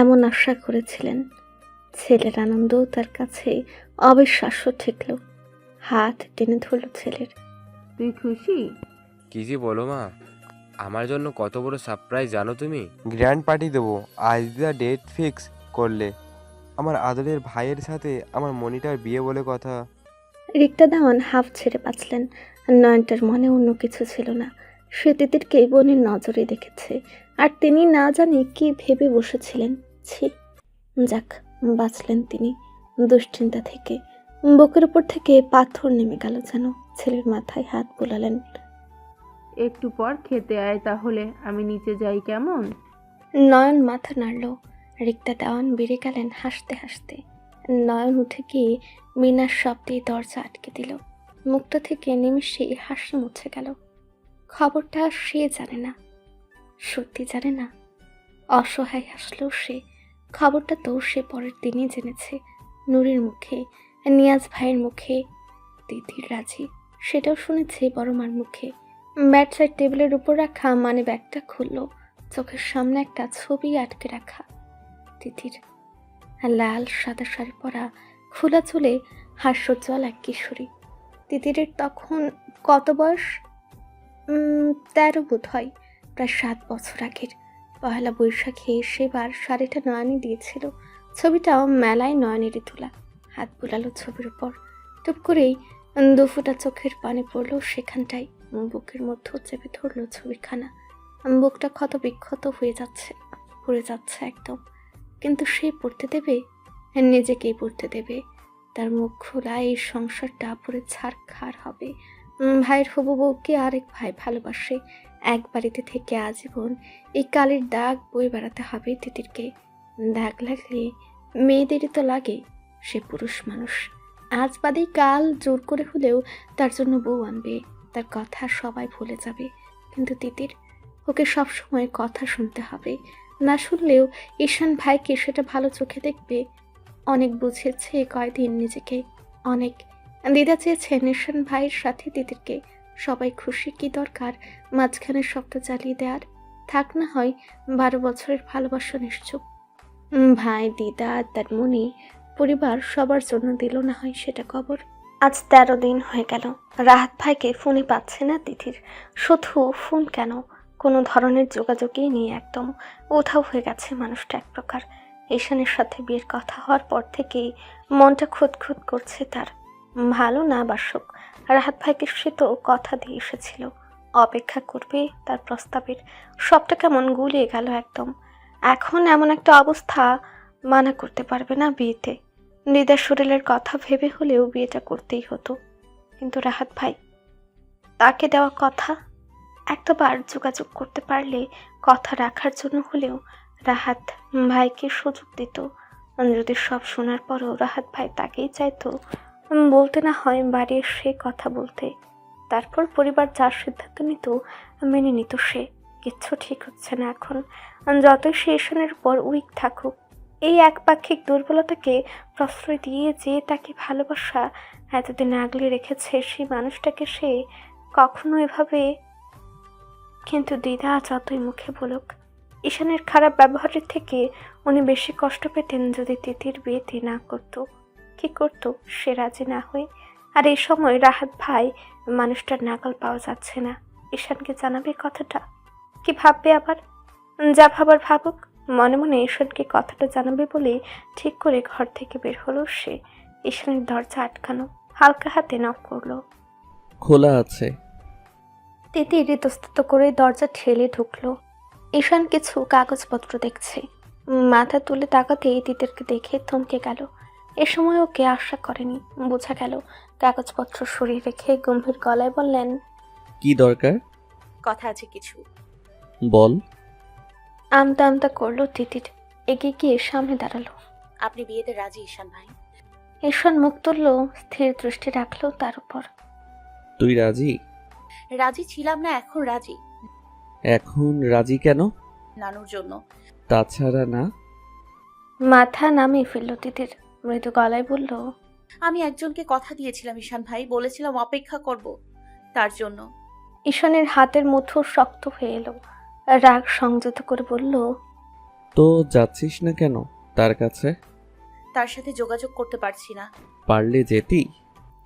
এমন আশা করেছিলেন। ছেলের আনন্দ তার কাছে অবিশ্বাস্য ঠেকল। হাত টেনে ধরল ছেলের। তুই খুশি? কি যে বলো মা, আমার জন্য কত বড় সারপ্রাইজ জানো তুমি? গ্র্যান্ড পার্টি দেবো, আজ দিদা ডেট ফিক্স করলে। আমার আদরের ভাইয়ের সাথে আমার মনিটার বিয়ে বলে কথা। রিক্তা দেওয়ান হাফ ছেড়ে বাঁচলেন। নয়নটার মনে অন্য কিছু ছিল না। সে তিতিরকে বোনের নজরে দেখেছে, আর তিনি না জানি কি ভেবে বসেছিলেন। ছি, যাক, বাঁচলেন তিনি দুশ্চিন্তা থেকে। বুকের উপর থেকে পাথর নেমে গেল যেন। ছেলের মাথায় হাত বোলালেন। একটু পর খেতে আয় তাহলে, আমি নিচে যাই কেমন? নয়ন মাথা নাড়ল। রিক্তা দেওয়ান বেড়ে গেলেন হাসতে হাসতে। নয়ন উঠে গিয়ে মিনার শব্দে দরজা আটকে দিল। মুখটা থেকে নিমেষেই হাসি মুছে গেল। খবরটা সে জানে না, সত্যি জানে না। অসহায় হাসলো সে। খবরটা তো সে পরের দিনই জেনেছে, নুরির মুখে, নিয়াজ ভাইয়ের মুখে। তিতির রাজি সেটাও শুনেছে বড় মার মুখে। ব্যাট সাইড টেবিলের উপর রাখা মানে ব্যাগটা খুলল। চোখের সামনে একটা ছবি আটকে রাখা তিতির। লাল সাদা শাড়ি পরা, খোলা চুলে হাস্যোজ্জ্বল এক কিশোরী। তিতিরের তখন কত বয়স? 13 বোধ হয়। প্রায় 7 বছর আগের পহেলা বৈশাখে সেবার শাড়িটা নয়নি দিয়েছিল। ছবিটাও মেলায় নয়নেরই তোলা। হাত বুলালো ছবির উপর। টুপ করেই দুফোঁটা চোখের পানি পড়লো সেখানটায়। বুকের মধ্যে চেপে ধরলো ছবিখানা। বুকটা ক্ষত বিক্ষত হয়ে যাচ্ছে, পড়ে যাচ্ছে একদম। কিন্তু সে পড়তে দেবে? নিজেকেই পড়তে দেবে। তার মুখ খোলা এই সংসারটা পড়ে ছাড়খাড় হবে। ভাইয়ের হবু বউকে আরেক ভাই ভালোবাসে। এক বাড়িতে থেকে আজীবন এই কালির দাগ বয়ে বেড়াতে হবে তিতিরকে। দাগ লাগলে মেয়েদেরই তো লাগে। সে পুরুষ মানুষ, আজ বাদেই কাল জোর করে হলেও তার জন্য বউ আনবে। তার কথা সবাই ভুলে যাবে, কিন্তু তিতির, ওকে সবসময় কথা শুনতে হবে। না শুনলেও ঈশান ভাইকে সেটা ভালো চোখে দেখবে। অনেক বুঝেছে কয়দিন নিজেকে, অনেক। দিদা চেয়েছেন ঈশান ভাইয়ের সাথে তিতিরকে। সবাই খুশি, কি দরকার মাঝখানে শব্দ জ্বালিয়ে দেওয়ার? থাক না হয় 12 বছরের ভালোবাসা নিশ্চুপ। ভাই, দিদা, তার মনি, পরিবার সবার জন্য দিল না হয় সেটা কবর। আজ 13 দিন হয়ে গেল। রাহাত ভাইকে ফোনে পাচ্ছে না তিতির। শুধু ফোন কেন, কোনো ধরনের যোগাযোগই নেই একদম। উধাও হয়ে গেছে মানুষটা এক প্রকার। ঈশানের সাথে বিয়ের কথা হওয়ার পর থেকেই মনটা খুঁতখুত করছে তার। ভালো না বাসুক, রাহাত ভাইকে সে তো কথা দিয়ে এসেছিল অপেক্ষা করবে তার প্রস্তাবের। সবটা কেমন গুলিয়ে গেল একদম। এখন এমন একটা অবস্থা, মানা করতে পারবে না বিয়েতে। দিদার শরীরের কথা ভেবে হলেও বিয়েটা করতেই হতো। কিন্তু রাহাত ভাই, তাকে দেওয়া কথা, একবার যোগাযোগ করতে পারলে কথা রাখার জন্য হলেও রাহাত ভাইকে সুযোগ দিত। যদি সব শোনার পরও রাহাত ভাই তাকেই চাইতো, বলতে না হয় বাড়ি সে কথা বলতে। তারপর পরিবার যার সিদ্ধান্ত নিত মেনে নিত সে। কিচ্ছু ঠিক হচ্ছে না এখন। যতই সে ঈশানের উপর উইক থাকুক, এই একপাক্ষিক দুর্বলতাকে প্রশ্রয় দিয়ে যে তাকে ভালোবাসা এতদিন আগলে রেখেছে, সেই মানুষটাকে সে কখনো এভাবে। কিন্তু দিদা যতই মুখে বলুক, ঈশানের খারাপ ব্যবহারের থেকে উনি বেশি কষ্ট পেতেন যদি তিতির বিয়েতে না করতো। কি করতো সে রাজি না হয়ে? আর এই সময় রাহাত ভাই মানুষটার নাগাল পাওয়া যাচ্ছে না। ঈশানকে জানাবে কথাটা? কি ভাববে আবার? যা ভাবার ভাবুক, মনে মনে ঈশানকে কথাটা জানাবে বলে ঠিক করে ঘর থেকে বের হলো সে। ঈশানের দরজা আটকানো, হালকা হাতে নক করলো। খোলা আছে। তিতির ইতস্তত করে দরজা ঠেলে ঢুকলো। ঈশান কিছু কাগজপত্র দেখছে। মাথা তুলে তাকাতেই তিতিরকে দেখে থমকে গেল। এ সময় ওকে আশা করেনি। বোঝা গেল কাগজপত্র সরিয়ে রেখে গম্ভীর গলায় বললেন, কি দরকার? কথা আছে কিছু। বল। আমতা আমতা করলো তিতির। এগিয়ে গিয়ে সামনে দাঁড়ালো। আপনি বিয়েতে রাজি ঈশান ভাই? ঈশান মুখ তুলল, স্থির দৃষ্টি রাখলো তার উপর। তুই রাজি? রাজি ছিলাম না, এখন রাজি। এখন রাজি কেন? নানুর জন্য। তাছাড়া না? মাথা নামিয়ে ফেলল তিতির, মৃদু গলায় বলল, আমি একজনকে কথা দিয়েছিলাম ঈশান ভাই, বলেছিলাম অপেক্ষা করব তার জন্য। ঈশানের হাতের মুঠো শক্ত হয়ে এলো। রাগ সংযত করে বলল, তো যাচ্ছিস না কেন তার কাছে? তার সাথে যোগাযোগ করতে পারছি না। পারলে যেতি।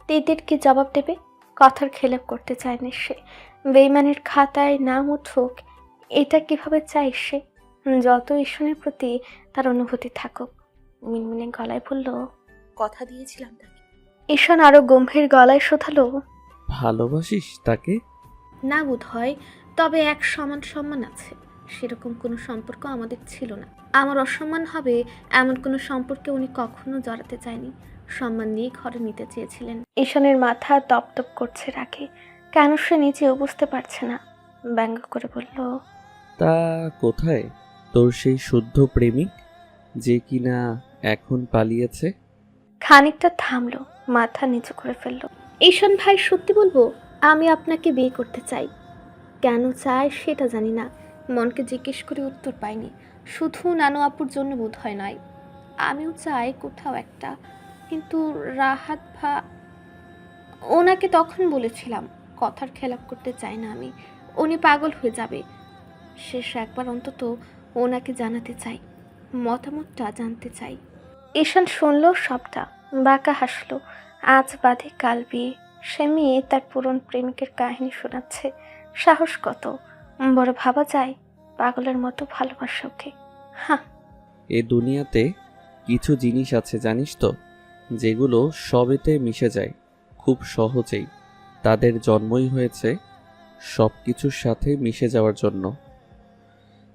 তিতির কি জবাব দেবে? কথার খেলাপ করতে চায় না সে। বেইমানের খাতায় নাম উঠুক, এটা কিভাবে চায় সে? যত ঈশানের প্রতি তার অনুভূতি থাকুক। মিনমিনে গলায় বলল, কথা দিয়েছিলাম তাকে। ঈশান আরো গম্ভীর গলায় শোধালো, ভালোবাসিস তাকে? না বোধ হয়, তবে এক সমান সম্মান আছে। সেরকম কোনো সম্পর্ক আমাদের ছিল না। আমার অসম্মান হবে এমন কোনো সম্পর্কে উনি কখনো জড়াতে চায়নি। সম্মান নিয়ে ঘরে নিতে চেয়েছিলেন। ঈশানের মাথা তপতপ করছে রাগে। কেন সে নিজেও বুঝতে পারছে না। ব্যঙ্গ করে বলল, তা কোথায় তোর সেই শুদ্ধ প্রেমিক যে কিনা এখন পালিয়েছে? খানিকটা থামলো, মাথা নিচু করে ফেললো। ঈশান ভাই, সত্যি বলবো, আমি আপনাকে বিয়ে করতে চাই। কেন চাই সেটা জানি না। মনকে জিজ্ঞেস করে উত্তর পাইনি। শুধু নানু আপুর জন্য বোধ হয় নয়, আমিও চাই কোথাও একটা। কিন্তু রাহাত ওনাকে তখন বলেছিলাম কথার খেলাপ করতে চাই না আমি। উনি পাগল হয়ে যাবে। শেষ একবার অন্তত ওনাকে জানাতে চাই, মতামতটা জানতে চাই। ঈশান শুনল সবটা, বাঁকা হাসলো। আজ বাদে কাল বিয়ে। সে মেয়ে তার পুরন প্রেমিকের কাহিনী শোনাচ্ছে। সাহস কত! বড় ভাবা যায় পাগলের মতো ভালোবাসা ওকে। হ্যাঁ, এ দুনিয়াতে কিছু জিনিস আছে জানিস তো, যেগুলো সবেতে মিশে যায় খুব সহজেই। তাদের জন্মই হয়েছে সব কিছুর সাথে মিশে যাওয়ার জন্য।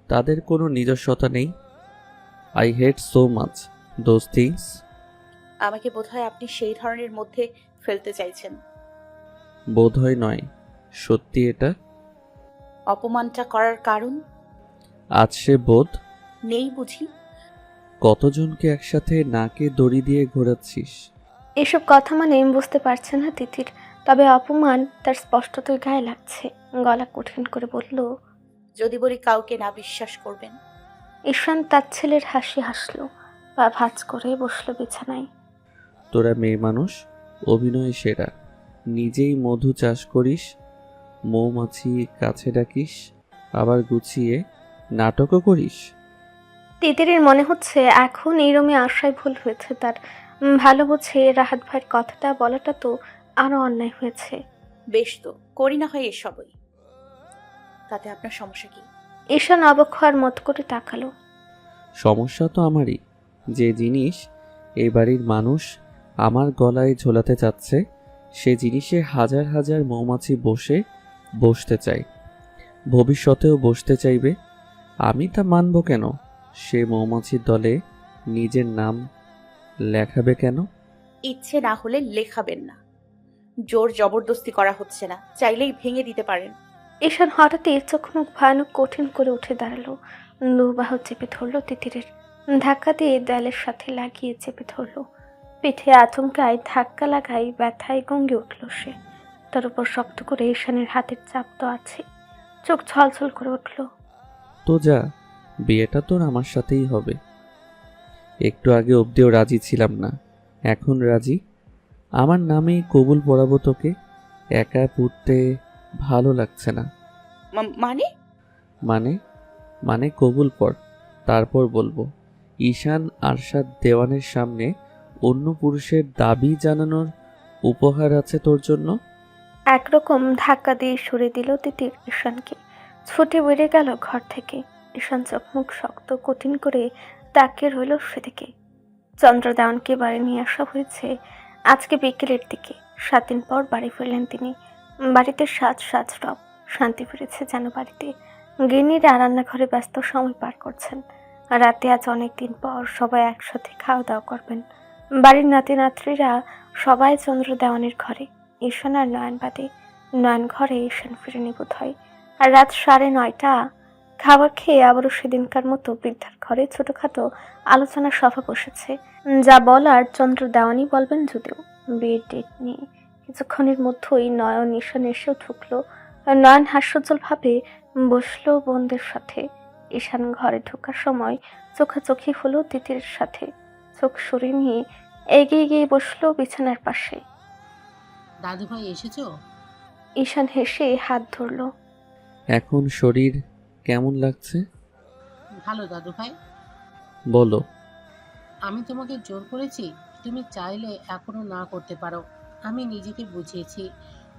তাদের কোনো নিজস্বতা নেই। I hate so much those things. আমাকে বোধহয় আপনি সেই ধরনের মধ্যে ফেলতে চাইছেন। বোধহয় নয়, সত্যি এটা। অপমানটা করার কারণ আজ সে বোধ নেই বুঝি? কতজনকে একসাথে নাকে দড়ি দিয়ে ঘোরাচ্ছিস? এসব কথা মানে বুঝতে পারছে না তিতির, তবে অপমান তার স্পষ্টতই গায়ে লাগছে। গলা কঠিন করে বলল, যদি বলি কাউকে না বিশ্বাস করবেন। ঈশান তার ছেলের হাসি হাসলো, পা ভাঁজ করে বসলো বিছানায়। তোরা মেয়ে মানুষ অভিনয় সেরা। নিজেই মধু চাষ করিস, মৌমাছি কাছে ডাকিস, আবার গুছিয়ে নাটকও করিস। তিতিরের মনে হচ্ছে এখন এই রমে আশায় ভুল হয়েছে তার। ভালো বুঝে রাহাত ভাইয়ের কথাটা বলাটা তো আরো অন্যায় হয়েছে। বেশ, তো করি না হয় এসবই, তাতে আপনার সমস্যা কি? ঈশান অবাক হওয়ার মত করে তাকালো। সমস্যা তো আমারই। যে জিনিস এই বাড়ির মানুষ আমার গলায় ঝোলাতে চাচ্ছে, সে জিনিসে হাজার হাজার মৌমাছি বসতে চায়, ভবিষ্যতেও বসতে চাইবে। আমি তা মানব কেন? সে মৌমাছির দলে নিজের নাম লেখাবে কেন? ইচ্ছে না হলে লেখাবেন না। জোর জবরদস্তি করা হচ্ছে না, চাইলেই ভেঙে দিতে পারেন। ঈশান হঠাৎই চোখ মুখ ভয়ানক কঠিন করে উঠে দাঁড়ালো। দুবাহু চেপে ধরলো তিতিরের, ধাক্কা দিয়ে দেয়ালের সাথে লাগিয়ে চেপে ধরলো। পিঠে আচমকায় ধাক্কা লাগাই ব্যথায় গঙ্গে উঠল সে। তার উপর শক্ত করে ঈশানের হাতের চাপ তো আছে। চোখ ছলছল করে উঠল। তো যা, বিয়েটা তোর আমার সাথেই হবে। একটু আগে অবধিও রাজি ছিলাম না, এখন রাজি। আমার নামেই কবুল পড়াবো তোকে। একা পড়তে ভালো লাগছে না। মানে মানে মানে কবুল পড়, তারপর বলবো। ঈশান আরশাদ দেওয়ানের সামনে অন্য পুরুষের দাবি জানানোর উপহার আছে তোর জন্য। একরকম ধাক্কা দিয়ে সরে দিল তিতির ঈশানকে। ছুটে বেড়ে গেল ঘর থেকে। ঈশান চোখ মুখ শক্ত কঠিন করে তাকিয়ে রইল সেদিকে। চন্দ্রদাওয়ানকে বাড়ি নিয়ে আসা হয়েছে আজকে বিকেলের দিকে। 7 দিন পর বাড়ি ফিরলেন তিনি। বাড়িতে সাজ রব, শান্তি ফিরেছে যেন বাড়িতে। গিন্নিরা রান্নাঘরে ব্যস্ত সময় পার করছেন। রাতে আজ অনেক দিন পর সবাই একসাথে খাওয়া দাওয়া করবেন। বাড়ির নাতি নাতনিরা সবাই চন্দ্র দেওয়ানের ঘরে, ঈশান আর নয়ন বাদে। নয়ন ঘরে, ঈশান ফিরেনি বোধ হয়। আর রাত 9:30 খাবার খেয়ে আবারও সেদিনকার মতো বৃদ্ধার ঘরে ছোটখাটো আলোচনা সভা বসেছে। যা বলার চন্দ্র দেওয়ানি বলবেন যদিও। বিয়ের ডেট নিয়ে কিছুক্ষণের মধ্যেই নয়ন ঈশান এসেও ঢুকলো। নয়ন হাস্যোজ্জ্বলভাবে বসলো বোনদের সাথে। ঈশান ঘরে ঢোকার সময় চোখাচোখি হলো তিতিরের সাথে। চোখ সরিয়ে নিয়ে এগিয়ে গিয়ে বসলো বিছানার পাশে। দাদুভাই এসেছো? ঈশান হেসে হাত ধরলো। এখন শরীর কেমন লাগছে? ভালো দাদুভাই। বলো। আমি তোমাকে জোর করেছি? তুমি চাইলে এখনো না করতে পারো। আমি নিজেকে বুঝিয়েছি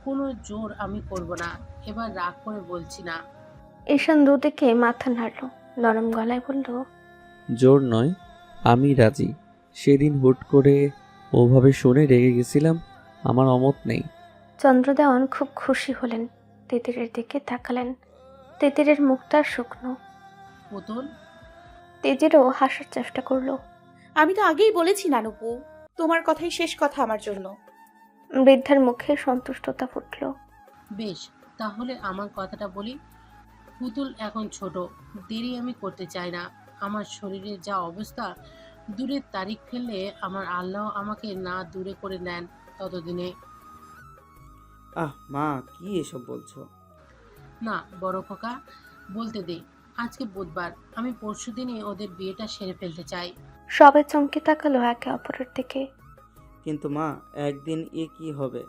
কোনো জোর আমি করব না। এবার রাগ করে বলছি না। ঈশান দুদিকে মাথা নাড়ল, নরম গলায় বলল, জোর নয়, আমি রাজি। সেদিন হুট করে ওভাবে শুনে রেগে গেছিলাম, আমার অমত নেই। চন্দ্রদেওয়ান খুব খুশি হলেন। তিতিরের দিকে তাকালেন। তিতিরের মুখটা শুকনো। পুতুল, তিতিরও হাসার চেষ্টা করলো। আমি তো আগেই বলেছি নানুপু, তোমার কথাই শেষ কথা আমার জন্য। বৃদ্ধার মুখে সন্তুষ্টতা ফুটল। বেশ, তাহলে আমার কথাটা বলি। পুতুল এখন ছোট, দেরি আমি করতে চাই না। আমার শরীরের যা অবস্থা, দূরের তারিখ ফেললে আমার আল্লাহ আমাকে না দূরে করে নেন ততদিনে। মা, কি এসব বলছো? না বড় খোকা, বলতে দে। আজকে বুধবার, আমি পরশুদিনই ওদের বিয়েটা সেরে ফেলতে চাই। সবাই চমকে তাকালো একে অপরের দিকে। কিন্তু মা, একদিন কি হবে?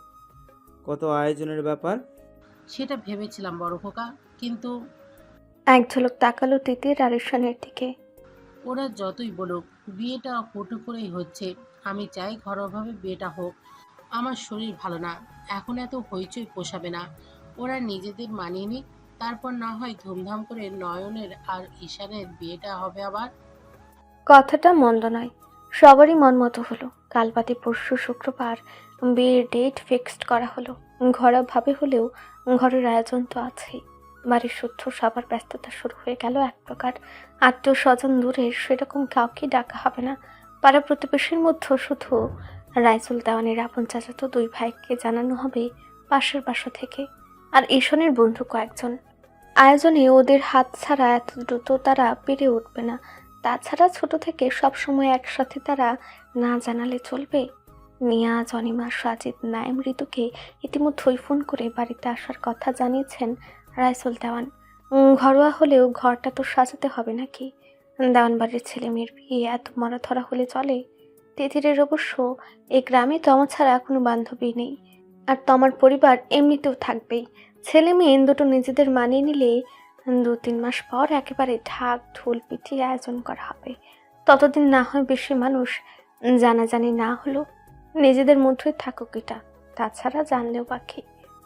কত আয়োজনের ব্যাপার। সেটা ভেবেছিলাম বড় খোকা, কিন্তু এক ঝলক তাকালো তিতির আর ঈশানের দিকে। ওরা যতই বলুক, বিয়েটা হুটো করেই হচ্ছে। আমি চাই ঘরোয়াভাবে বিয়েটা হোক। আমার শরীর ভালো না, এখন এত হইচই পোষাবে না। ওরা নিজেদের মানিয়ে নিক, তারপর না হয় ধুমধাম করে নয়নের আর ঈশানের বিয়েটা হবে আবার। কথাটা মন্দ নয়। সবারই মন মতো হলো। কাল বাদে পরশু শুক্রবার বিয়ের ডেট ফিক্সড করা হলো। ঘরোয়াভাবে হলেও ঘরের আয়োজন তো আছেই। বাড়ির শুদ্ধ সবার ব্যস্ততা শুরু হয়ে গেল এক প্রকার। আত্মীয় স্বজন দূরের সেরকম কাউকে ডাকা হবে না। পাড়া প্রতিবেশীর মধ্যে শুধু রাইসুল দেওয়ানের আপন চাচাতো দুই ভাইকে জানানো হবে পাশের বাসা থেকে, আর ঈশানের বন্ধু কয়েকজন। আয়োজনে ওদের হাত ছাড়া এত দ্রুত তারা পেরে উঠবে না। তাছাড়া ছোট থেকে সবসময় একসাথে তারা না জানালে চলবে? নিয়াজ, অনিমা, সাজিদ, নাইম, ঋতুকে ইতিমধ্যেই ফোন করে বাড়িতে আসার কথা জানিয়েছেন রাইসুল দেওয়ান। ঘরোয়া হলেও ঘরটা তো সাজাতে হবে নাকি? দেওয়ান বাড়ির ছেলে মেয়ের বিয়ে এত মরাধরা হলে চলে? তিতিরের অবশ্য এই গ্রামে তমা ছাড়া কোনো বান্ধবী নেই, আর তমার পরিবার এমনিতেও থাকবেই। ছেলে মেয়ে দুটো নিজেদের মানিয়ে নিলে 2-3 মাস পর একেবারে ঢাক ঢোল পিটিয়ে আয়োজন করা হবে। ততদিন না হয় বেশি মানুষ জানাজানি না হলো, নিজেদের মধ্যেই থাকুক এটা। তাছাড়া জানলেও বাকি,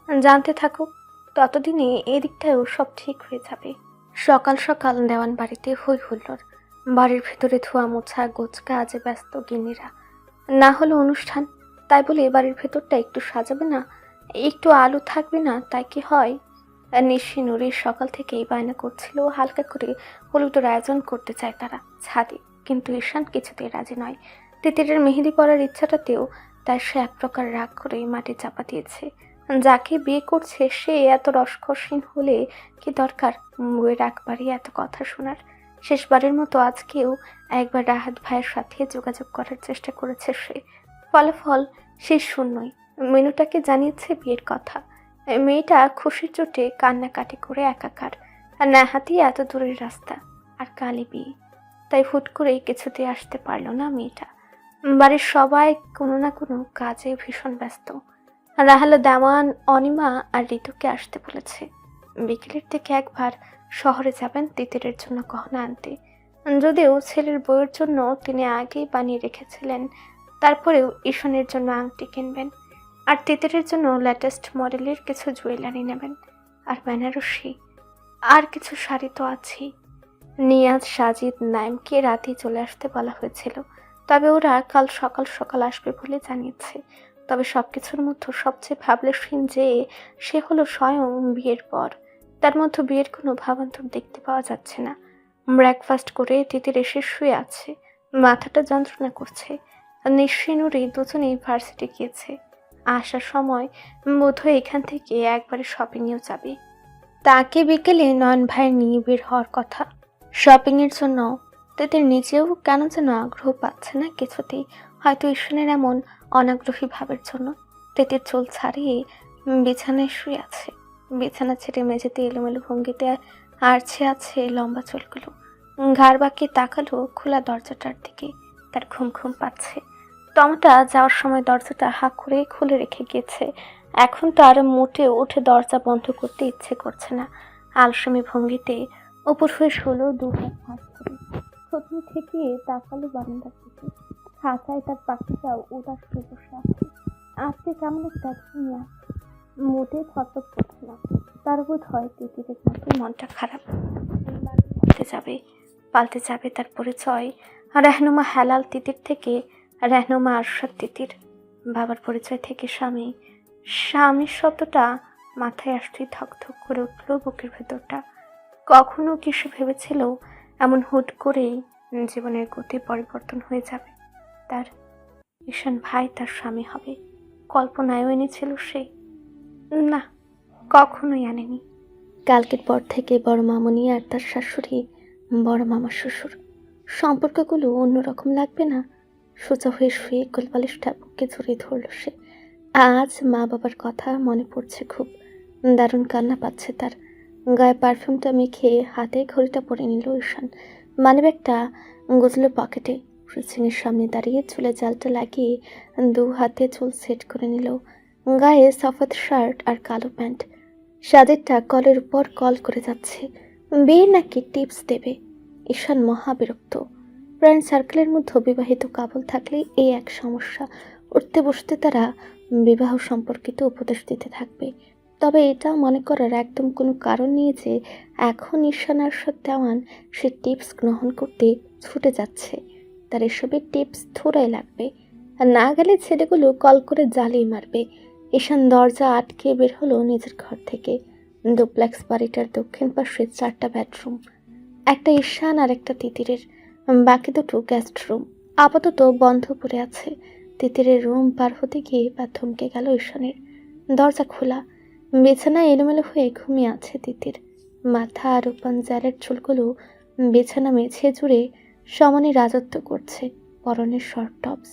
জানতে থাকুক। ততদিনে এদিকটাও সব ঠিক হয়ে যাবে। সকাল সকাল দেওয়ান বাড়িতে হই হুল্লোড়। বাড়ির ভেতরে ধোয়া মোছা গোছ কাজে ব্যস্ত গিন্নিরা। না হলো অনুষ্ঠান, তাই বলে বাড়ির ভেতরটা একটু সাজাবে না, একটু আলো থাকবে না, তাই কি হয়? নিশি নুরির সকাল থেকেই বায়না করছিল হালকা করে হলুদের আয়োজন করতে চায় তারা ছাদে, কিন্তু ঈশান কিছুতেই রাজি নয়। তিতিরের মেহেদি পরার ইচ্ছাটাতেও তাই সে এক প্রকার রাগ করে মাটি চাপা দিয়েছে। যাকে বিয়ে করছে সে এত রসকসীন হলে কি দরকার বউয়ের রাগ বাড়িয়ে এত কথা শোনার? শেষবারের মতো আজকেও একবার রাহাত ভাইয়ের সাথে যোগাযোগ করার চেষ্টা করেছে সে। ফলাফল সেই শূন্যই। মেনুটাকে জানিয়েছে বিয়ের কথা। মেয়েটা খুশির চোটে কান্নাকাটি করে একাকার। আর নেহাতি এত দূরের রাস্তা, আর কালই বিয়ে, তাই ফুট করে কিছুতে আসতে পারল না মেয়েটা। বাড়ির সবাই কোনো না কোনো কাজে ভীষণ ব্যস্ত। রাহালা, দেওয়ান, অনিমা আর ঋতুকে আসতে বলেছে। বিকেলের দিকে একবার শহরে যাবেন তিতিরের জন্য গহনা আনতে। যদিও ছেলের বউয়ের জন্য তিনি আগেই বানিয়ে রেখেছিলেন, তারপরেও ঈশানের জন্য আংটি কিনবেন, আর তিতিরের জন্য লেটেস্ট মডেলের কিছু জুয়েলারি নেবেন, আর বেনারসি, আর কিছু শাড়ি তো আছেই। নিয়াজ, সাজিদ, নাইমকে রাতেই চলে আসতে বলা হয়েছিল, তবে ওরা কাল সকাল সকাল আসবে বলে জানিয়েছে। তবে সবকিছুর মধ্যে সবচেয়ে ভাবলেশহীন যে সে হলো স্বয়ং বিয়ের পর। তার মধ্যে বিয়ের কোনো ভাবান্তর দেখতে পাওয়া যাচ্ছে না। ব্রেকফাস্ট করে তিতির এসে শুয়ে আছে, মাথাটা যন্ত্রণা করছে। নিশ্চিনুরি দুজনেই ভার্সিটি গিয়েছে। আসার সময় বোধহয় এখান থেকে একবারে শপিংয়েও যাবে। তাকে বিকেলে নয়ন ভাইয়ের নিয়ে বের হওয়ার কথা শপিংয়ের জন্য। তিতির নিজেও কেন যেন আগ্রহ পাচ্ছে না কিছুতেই, হয়তো ঈশানের এমন অনাগ্রহী ভাবের জন্য। তিতির চুল ছাড়িয়ে বিছানায় শুয়ে আছে। বিছানা ছেড়ে মেঝেতে এলোমেলো ভঙ্গিতে আড়ছে আছে লম্বা চুলগুলো। ঘাড় বাঁকিয়ে তাকালো খোলা দরজাটার দিকে। তার ঘুম ঘুম পাচ্ছে। টমাটা যাওয়ার সময় দরজাটা হাঁ করে খুলে রেখে গিয়েছে। এখন তো আর মোটেও উঠে দরজা বন্ধ করতে ইচ্ছে করছে না। আলসেমি ভঙ্গিতে উপর হয়ে শুলো, দু হাত ভাঁজ করে থতনি থেকে তাকালো বারান্দার দিকে। খাঁচায় তার পাখিটাও উদাস হয়ে বসে আছে। আজকে কেমন একটা ঘুমিয়ে আছে, মোটে থরথর করছে না। তার বোধ হয় তিতিরের মতো মনটা খারাপ। পাল্টে যাবে তার পরিচয় রেহনুমা হেলাল তিতির থেকে রেহনুমা আরশাদ তিতির। বাবার পরিচয় থেকে স্বামীর শব্দটা মাথায় আসতেই ধকধক করে উঠল বুকের ভেতরটা। কখনো কি সে ভেবেছিল এমন হুট করেই জীবনের গতি পরিবর্তন হয়ে যাবে? তার ঈশান ভাই তার স্বামী হবে কল্পনায়ও এনেছিল সে? না, কখনোই আনেনি। কালকের পর থেকে বড় মামুনি আর তার শাশুড়ি, বড় মামার শ্বশুর, সম্পর্কগুলো অন্যরকম লাগবে না? সোজা হয়ে শুয়ে কোলবালিশটা বুকে জড়িয়ে ধরল সে। আজ মা বাবার কথা মনে পড়ছে খুব। দারুণ কান্না পাচ্ছে তার। গায়ে পারফিউমটা মেখে হাতে ঘড়িটা পরে নিল ঈশান। মানিব্যাগটা গুজলো পকেটে। ফ্রিজিংয়ের সামনে দাঁড়িয়ে চুলে জালটা লাগিয়ে দু হাতে চুল সেট করে নিল। গায়ে সফেদ শার্ট আর কালো প্যান্ট। সাজেরটা কলের উপর কল করে যাচ্ছে। বিয়ে নাকি টিপস দেবে? ঈশান মহা বিরক্ত। ফ্রেন্ড সার্কেলের মধ্যে বিবাহিত কাপল থাকলে এই এক সমস্যা, উঠতে বসতে তারা বিবাহ সম্পর্কিত উপদেশ দিতে থাকবে। তবে এটাও মনে করার একদম কোনো কারণ নেই যে এখন ঈশান আরশাদ দেওয়ান সে টিপস গ্রহণ করতে ছুটে যাচ্ছে। তার এসবের টিপস থোড়াই লাগবে, আর না গেলে ছেলেগুলো কল করে জ্বালিয়ে মারবে। ঈশান দরজা আটকে বের হলো নিজের ঘর থেকে। ডুপ্লেক্স বাড়িটার দক্ষিণ পাশে 4টা বেডরুম, একটা ঈশান আর একটা তিতিরের, বাকি দুটো গেস্ট রুম আপাতত বন্ধ পড়ে আছে। তিতিরের রুম পার হতে গিয়ে পা থমকে গেল ঈশানের। দরজা খোলা, বিছানায় এলোমেলো হয়ে ঘুমিয়ে আছে তিতির। মাথা আর পাঞ্জারের চুলগুলো বিছানা মেঝে জুড়ে সমানে রাজত্ব করছে। পরনের শর্ট টপস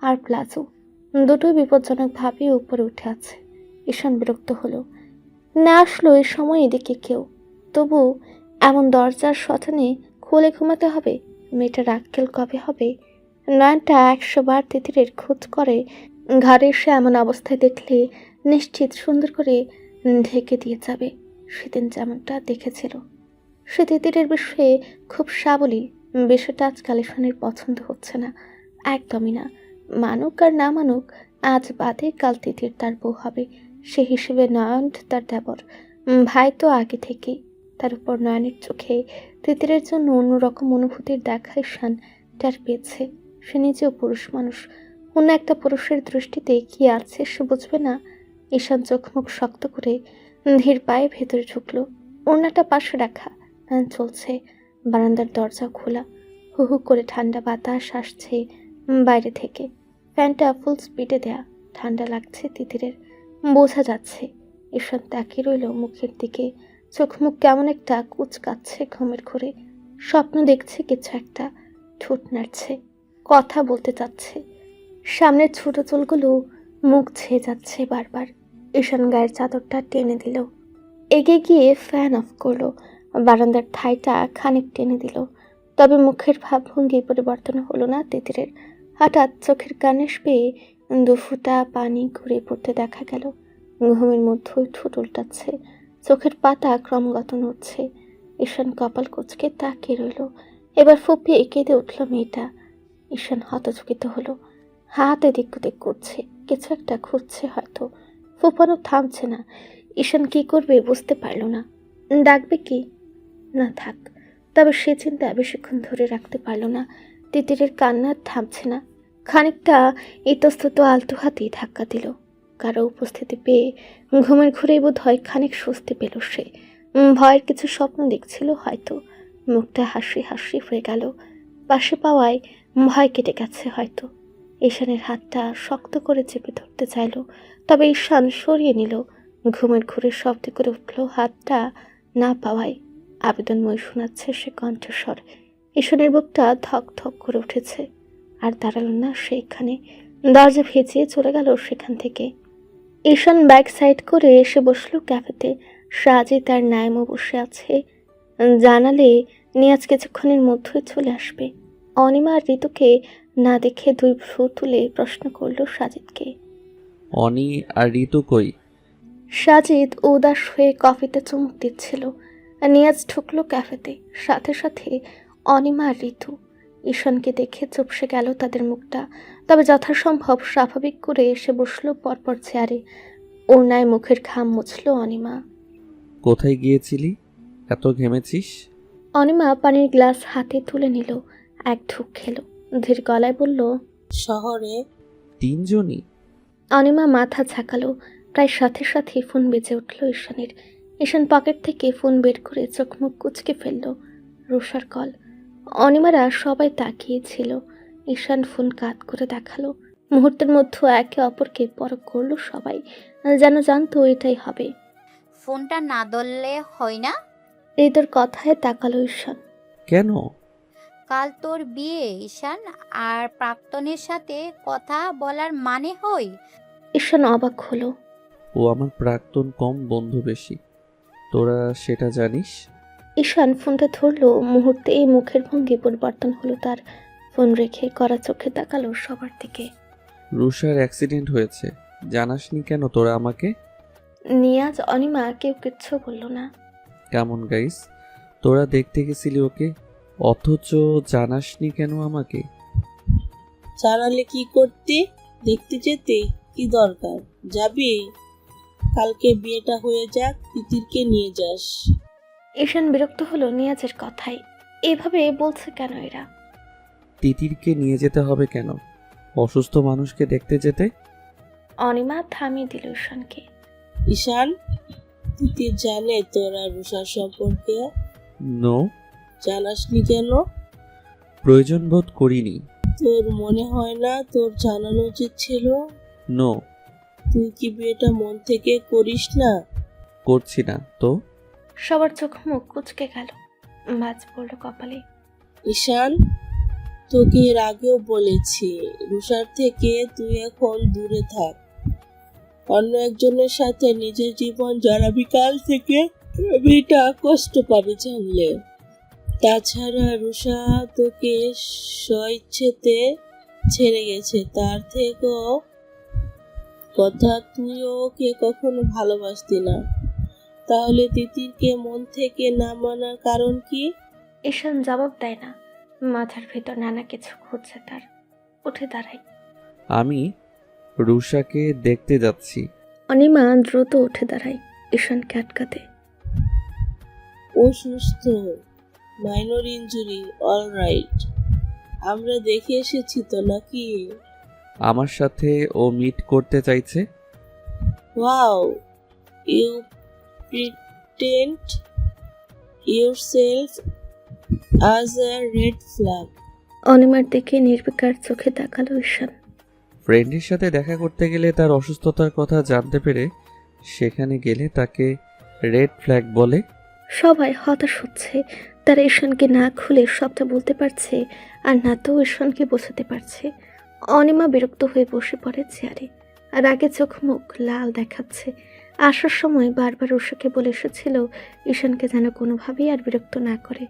আর প্লাজো দুটোই বিপজ্জনকভাবে উপরে উঠে আছে। ঈশান বিরক্ত হলো। না আসলো এই সময় এদিকে কেউ, তবু এমন দরজার সটানে খুলে ঘুমাতে হবে? মেয়েটার আক্কেল কবে হবে? নয়নটা 100 বার তিতিরের খোঁজ করে। ঘরে এসে এমন অবস্থায় দেখলে নিশ্চিত সুন্দর করে ঢেকে দিয়ে যাবে, সেদিন যেমনটা দেখেছিল। সে তিতিরের বিষয়ে খুব সাবলীল। বিষয়টা আজকাল ঈশানের পছন্দ হচ্ছে না, একদমই না। মানুক আর না মানুক, আজ বাদে কাল তিতির তার বউ হবে। সে হিসেবে নয়ন তার দেবর, ভাই তো আগে থেকেই। তার উপর নয়নের চোখে তিতিরের জন্য অন্যরকম অনুভূতির দেখা ঈশান টের পেয়েছে। সে নিজেও পুরুষ মানুষ, অন্য একটা পুরুষের দৃষ্টিতে কি আছে সে বুঝবে না। ঈশান চোখ মুখ শক্ত করে ধীর পায়ে ভেতরে ঢুকলো। ওড়নাটা পাশে রাখা, ফ্যান চলছে, বারান্দার দরজা খোলা। হু হু করে ঠান্ডা বাতাস আসছে বাইরে থেকে। ফ্যানটা ফুল স্পিডে দেয়া, ঠান্ডা লাগছে তিতিরের, বোঝা যাচ্ছে। ঈশান তাকিয়ে রইল মুখের দিকে। চোখ মুখ কেমন একটা কুচকাচ্ছে ঘুমের ঘোরে। স্বপ্ন দেখছে কিছু একটা, ঠোঁট নাড়ছে, কথা বলতে চাচ্ছে। সামনের ছোট চুলগুলো মুখ ছেয়ে যাচ্ছে বারবার। ঈশান গায়ের চাদরটা টেনে দিল, এগিয়ে গিয়ে ফ্যান অফ করলো। বারান্দার ঠাইটা খানিক টেনে দিল, তবে মুখের ভাবভঙ্গি পরিবর্তন হলো না তিতিরের। হঠাৎ চোখের কানিশ পেয়ে 2 ফোঁটা পানি ঘুরে পড়তে দেখা গেল। ঘুমের মধ্যেই ঠোঁট উল্টাচ্ছে, চোখের পাতা ক্রমাগত নড়ছে। ঈশান কপাল কুঁচকে তাকিয়ে রইল। এবার ফুপিয়ে কেঁদে উঠল মেয়েটা। ঈশান হতচকিত হলো, হাত এদিক ওদিক করছে, কিছু একটা খুঁজছে হয়তো। ফুপানো থামছে না। ঈশান কি করবে বুঝতে পারল না। ডাকবে কি? না থাক, তবে সে চিন্তা বেশিক্ষণ ধরে রাখতে পারল না। তিতিরের কান্না থামছে না। খানিকটা ইতস্তত আলতো হাতেই ধাক্কা দিল। কারো উপস্থিতি পেয়ে ঘুমের ঘুরেই বোধ হয় খানিক স্বস্তি পেল সে। ভয়ের কিছু স্বপ্ন দেখছিল হয়তো। মুখটা হাসি হাসি হয়ে গেল। পাশে পাওয়ায় ভয় কেটে গেছে হয়তো। ঈশানের হাতটা শক্ত করে চেপে ধরতে চাইল, তবে ঈশান সরিয়ে নিল। ঘুমের ঘুরে শব্দ করে উঠল হাতটা না পাওয়ায়। আবেদনময় শোনাচ্ছে সে কণ্ঠস্বর। ঈশানের বুকটা ধক ধক করে উঠেছে। আর দাঁড়াল না সেইখানে, দরজা ভেজিয়ে চলে গেল সেখান থেকে। ঈশান ব্যাক সাইড করে এসে বসলো ক্যাফেতে। সাজে তার নাইমও বসে আছে। জানালে নিয়াজ কিছুক্ষণের মধ্যেই চলে আসবে। অনিমা আর ঋতুকে না দেখে দুই ভ্রু তুলে প্রশ্ন করল সাজিদকে। অনি আর ঋতু কই? সাজিদ উদাস হয়ে কফিতে চুমুক দিচ্ছিল। নিয়াজ ঢুকলো ক্যাফেতে, সাথে সাথে অনিমা আর ঋতু। ঈশানকে দেখে চুপসে গেল তাদের মুখটা, তবে যথাসম্ভব স্বাভাবিক করে এসে বসলো পরপর চেয়ারে। ওড়নায় মুখের ঘাম মুছল অনিমা। কোথায় গিয়েছিলি? এত ঘেমেছিস? অনিমা পানির গ্লাস হাতে তুলে নিল, এক ঢুক খেলো, ধীর গলায় বলল, শহরে। 3 জনই? অনিমা মাথা ঝাঁকালো। প্রায় সাথে সাথে ফোন বেজে উঠল ঈশানের। ঈশান পকেট থেকে ফোন বের করে চোখ মুখ কুঁচকে ফেলল। রুষার কল। অনিমারা সবাই তাকিয়েছিল। ঈশান ফোন কাত করে দেখালো। মুহূর্তের মধ্যে একে অপরকে পরখ করলো সবাই, যেন জানতো এটাই হবে। ফোনটা না ধরলে হয় না? হৃদয়ের কথায় তাকালো ঈশান। কেন? কাল তোর বিয়ে ঈশান, আর প্রাক্তনের সাথে কথা বলার মানে হয়? ঈশান অবাক হলো। ও আমার প্রাক্তন, কম বন্ধু বেশি। তোরা সেটা জানিস? ঈশান ফোনটা ধরলো, মুহূর্তে এই মুখের ভঙ্গি পরিবর্তন হলো তার। ফোন রেখে কড়া চোখে তাকালো সবার দিকে। রুষার অ্যাক্সিডেন্ট হয়েছে, জানাসনি কেন তোরা আমাকে? নিয়াজ অনিমা কেউ কিচ্ছু বলল না। কেমন গাইস, তোরা দেখতে গেছিলি ওকে, অথচ জানাসনি কেন আমাকে? জানালে কি করতে? দেখতে যেতে কি দরকার? যাবি? কালকে বিয়েটা হয়ে যাক, তিতিরকে নিয়ে যাস। ঈশান বিরক্ত হলো নিয়াজের কথায়। এভাবে বলছে কেন এরা? তিতিরকে নিয়ে যেতে হবে কেন? অসুস্থ মানুষকে দেখতে যেতে? অনিমা থামিয়ে দিল ঈশানকে। ঈশান, তিতির জানে তোর আর রুষার সম্পর্কে? নো। জানাসনি কেন? প্রয়োজন বোধ করিনি। তোর মনে হয় না তোর জানানো উচিত ছিল? নো। তুই কি বিয়েটা মন থেকে করিস না? করছি না তো। সবার চোখ মুখ কুচকে গেল, বাজ পড়ল কপালে। ঈশান, তোকে এর আগেও বলেছি, রুষার থেকে তুই এখন দূরে থাক। অন্য একজনের সাথে নিজের জীবন জড়াবি, কাল থেকে মেয়েটা কষ্ট পাবে জানলে। তাছাড়া রুষা তোকে স্বইচ্ছেতে ছেড়ে গেছে, তার থেকেও কথা তুইও ওকে কখনো ভালোবাসতি না। তাহলে তিতিরকে মন থেকে না মানার কারণ কি? ঈশান জবাব দেয় না, মাথার ভেতর নানা কিছু ঘুরছে তার। উঠে দাঁড়ায়। আমি রুষাকে দেখতে যাচ্ছি। অনিমা দ্রুত উঠে দাঁড়ায় ঈশানকে আটকাতে। ও সুস্থ, মাইনর ইনজুরি, অলরাইট। আমরা দেখে এসেছি তো নাকি? আমার সাথে ও মিট করতে চাইছে। Wow, you pretend yourself as a red flag. অনিমার দিকে নির্বিকার চোখে তাকালো ঈশান। ফ্রেন্ডের সাথে দেখা করতে গেলে তার অসুস্থতার কথা জানতে পেরে সেখানে গেলে তাকে রেড ফ্ল্যাগ বলে? সবাই হতাশ হচ্ছে। তারা ঈশানকে না খুলে সবটা বলতে পারছে, আর না তো ঈশানকে বোঝাতে পারছে। অনিমা বিরক্ত হয়ে বসে পড়ে চেয়ারে, আর আগে চোখ মুখ লাল দেখাচ্ছে। আসার সময় বারবার উষাকে বলে এসেছিল ঈশানকে যেন কোনোভাবেই আর বিরক্ত না করে,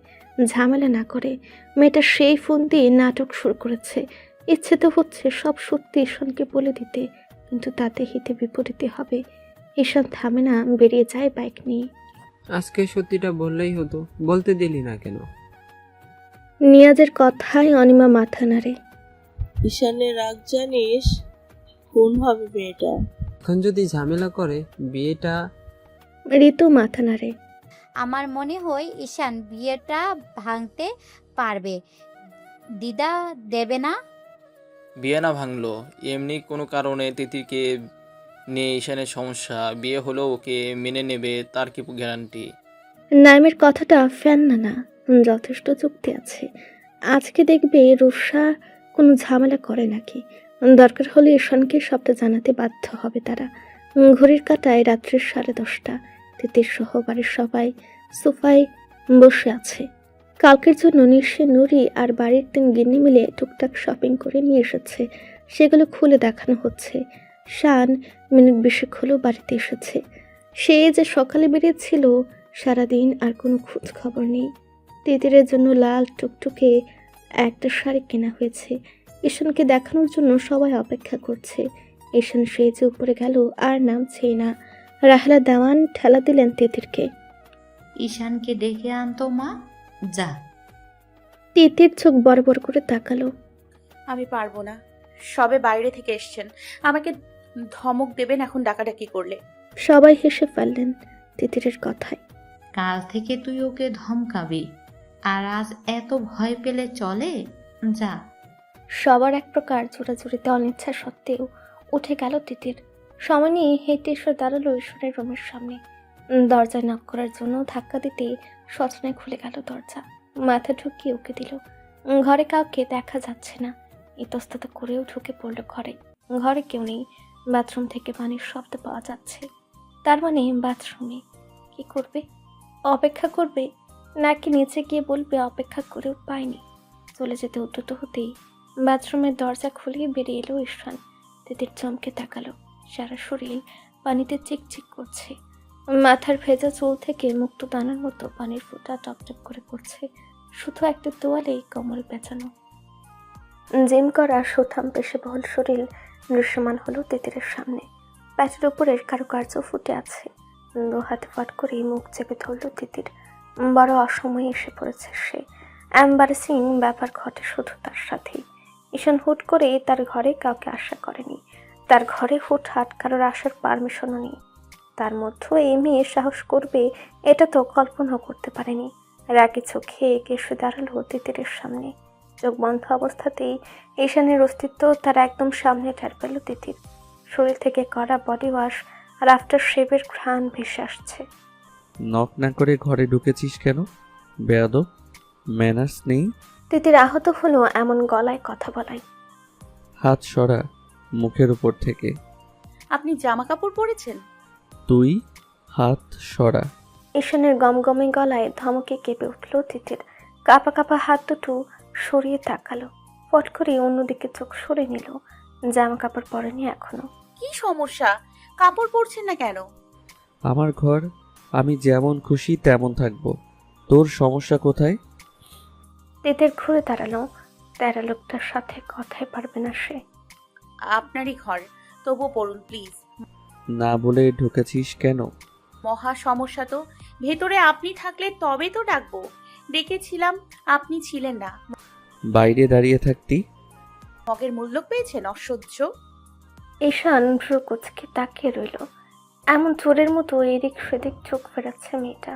ঝামেলা না করে। মেয়েটা সেই ফোন দিয়ে নাটক শুরু করেছে। ইচ্ছে তো হচ্ছে সব সত্যি ঈশানকে বলে দিতে, কিন্তু তাতে হিতে বিপরীতে হবে। ঈশান থামে না, বেরিয়ে যায় বাইক নিয়ে। আজকে সত্যিটা বললেই হতো, বলতে দিলি না কেন? নিয়াজের কথায় অনিমা মাথা নাড়ে। ঈশানের রাগ জানিস কোন হবে মেয়েটা? এখন যদি ঝামেলা করে বিয়েটা। ঋতু মাথা নাড়ে। আমার মনে হয় ঈশান বিয়েটা ভাঙতে পারবে, দিদা দেবে না। বিয়ে না ভাঙলো, এমনি কোনো কারণে তিতিরকে নিয়ে ঈশানের সমস্যা, বিয়ে হলেও ওকে মেনে নেবে তার কি গ্যারান্টি? নাইমের কথাটা ফ্যান না, যথেষ্ট যুক্তি আছে। আজকে দেখবে রুষা কোনো ঝামেলা করে নাকি। দরকার হলে ঈশানকে সবটা জানাতে বাধ্য হবে তারা। ঘড়ির কাঁটায় রাত্রির 10:30। তিতির সহ বাড়ির সবাই সোফায় বসে আছে। কালকের জন্য নিশে, নুরি আর বাড়ির 3 গিন্নি মিলে টুকটাক শপিং করে নিয়ে এসেছে। সেগুলো খুলে দেখানো হচ্ছে। শান মিনিট 20 হলো বাড়িতে এসেছে। সে যে সকালে বেরিয়েছিল সারাদিন আর কোনো খোঁজ খবর নেই। তিতিরের জন্য লাল টুকটুকে একটা শাড়ি কেনা হয়েছে। ঈশানকে দেখানোর জন্য সবাই অপেক্ষা করছে। ঈশান সেজে উপরে গেল আর নামছেই না। রাহেলা দেওয়ান ঠেলা দিলেন তিতিরকে। ঈশানকে ডেকে আনতো মা, যা। তিতির চোখ বড় বড় করে তাকালো। আমি পারবো না, সবে বাইরে থেকে এসছেন, আমাকে ধমক দেবেন এখন ডাকাডাকি করলে? সবাই হেসে ফেললেন তিতিরের কথায়। কাল থেকে তুই ওকে ধমকাবি, আর আজ এত ভয় পেলে চলে? যা। সবার এক প্রকার জোরাজুরিতে অনিচ্ছা সত্ত্বেও উঠে গেল তিতির। সময় নিয়ে হেঁটে এসে দাঁড়ালো ঈশ্বরের রুমের সামনে। দরজায় নক করার জন্য ধাক্কা দিতে সচনে খুলে গেল দরজা। মাথা ঢুকিয়ে উকে দিল। ঘরে কাউকে দেখা যাচ্ছে না। ইতস্তত করেও ঢুকে পড়ল ঘরে। ঘরে কেউ নেই। বাথরুম থেকে পানির শব্দ পাওয়া যাচ্ছে। তার মানে বাথরুমে। কি করবে? অপেক্ষা করবে, নাকি নিচে গিয়ে বলবে অপেক্ষা করেও পায়নি? চলে যেতে উদ্যত হতেই বাথরুমের দরজা খুলে বেরিয়ে এলো ঈশান। তিতির চমকে তাকালো। সারা শরীর পানিতে চিকচিক করছে। মাথার ভেজা চুল থেকে মুক্ত দানার মতো পানির ফোঁটা টপটপ করে পড়ছে। শুধু একটা তোয়ালেই কোমল পেঁচানো। জিম করা সুঠাম পেশিবহুল শরীর দৃশ্যমান হলো তিতিরের সামনে। প্যাটের উপরের কারুকার্য ফুটে আছে। দু হাতে ফাট করে মুখ চেপে ধরল তিতির। বড় অসময়ে এসে পড়েছে সে। এম্বারেসিং ব্যাপার ঘটে শুধু তার সাথেই। ঈশান হুট করে তার ঘরে কাউকে আশা করেনি। তার ঘরে হুটহাট কারোর আসার পারমিশনও নেই। তার মধ্যে এই মেয়ে সাহস করবে এটা তো কল্পনাও করতে পারেনি। রাগে চোখে এসে দাঁড়ালো তিতিরের সামনে। চোখ বন্ধ অবস্থাতেই ঈশানের অস্তিত্ব তার একদম সামনে টের পেল তিতির। শরীর থেকে করা বডি ওয়াশ আর আফটার শেভের ঘ্রাণ ভেসে আসছে। নক না করে ঘরে ঢুকেছিস কেন? বেয়াদব, ম্যানার্স নেই। তিতির আহত হলো এমন গলায় কথা বলাই। হাত সরা মুখের উপর থেকে। আপনি জামা কাপড় পরেছেন? তুই হাত সরা। ঈশানের গমগমে গলায় ধমকে কেঁপে উঠল তিতির। কাঁপা কাঁপা হাত দুটো সরিয়ে তাকালো। ফট করে অন্যদিকে চোখ সরে নিল। জামা কাপড় পরেনি এখনো। কি সমস্যা? কাপড় পরছেন না কেন? আমার ঘর, আমি যেমন খুশি তেমন থাকবো। তোর সমস্যা কোথায়? তিতির ঘুরে দাঁড়ালো। তেরা লোকটার সাথে কথাই পারবে না সে। আপনারই ঘর, তবু পড়ুন প্লিজ। না বলে ঢুকেছিস কেন? মহা সমস্যা তো। ভেতরে আপনি থাকলে তবে তো ডাকবো। ডেকেছিলাম, আপনি ছিলেন না। বাইরে দাঁড়িয়ে থাকতি। মগের মূল্য পেয়েছেন অসহ্য। ঈশান ভ্রু কুচকে তাকিয়ে রইল। এমন চোরের মতো এদিক সেদিক চোখ ফেরাচ্ছে মেয়েটা।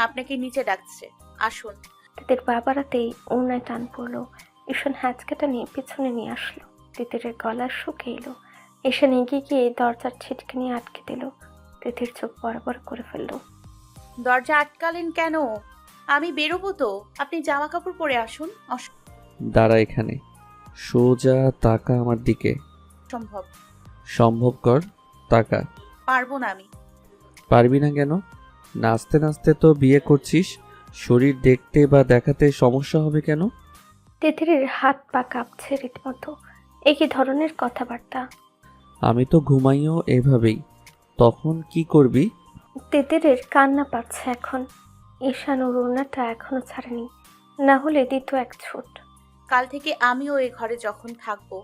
আপনাকে নিচে ডাকছে, আসুন। তিতির বাবারাতেই ওনায় টান পড়লো। ঈশান হ্যাচকাটা নিয়ে পিছনে নিয়ে আসলো। তিতিরের গলা শুকে এলো। ঈশান এগিয়ে গিয়ে দরজার ছিটকে নিয়ে আটকে দিল। তিতির চোখ বরাবর করে ফেললো। দরজা আটকালেন কেন? আমি বেরোবো তো, আপনি জামা কাপড় পরে আসুন। দাঁড়া এখানে, সোজা তাকা আমার দিকে। সম্ভব। সম্ভব কর, তাকা। পারবো না আমি। পারবি না কেন? নাচতে নাচতে তো বিয়ে করছিস, শরীর দেখতে বা দেখাতে সমস্যা হবে কেন? তিতিরের হাত পা কাঁপছে রীতিমতো। একই ধরনের কথাবার্তা। আমি তো ঘুমাইও এভাবেই, তখন কি করবি? তিতিরের কান্না পাচ্ছে এখন। ঈশান ওর ওড়নাটা এখনো ছাড়েনি, না হলে দিত এক ছোট। কাল থেকে আমিও এই ঘরে যখন থাকবো,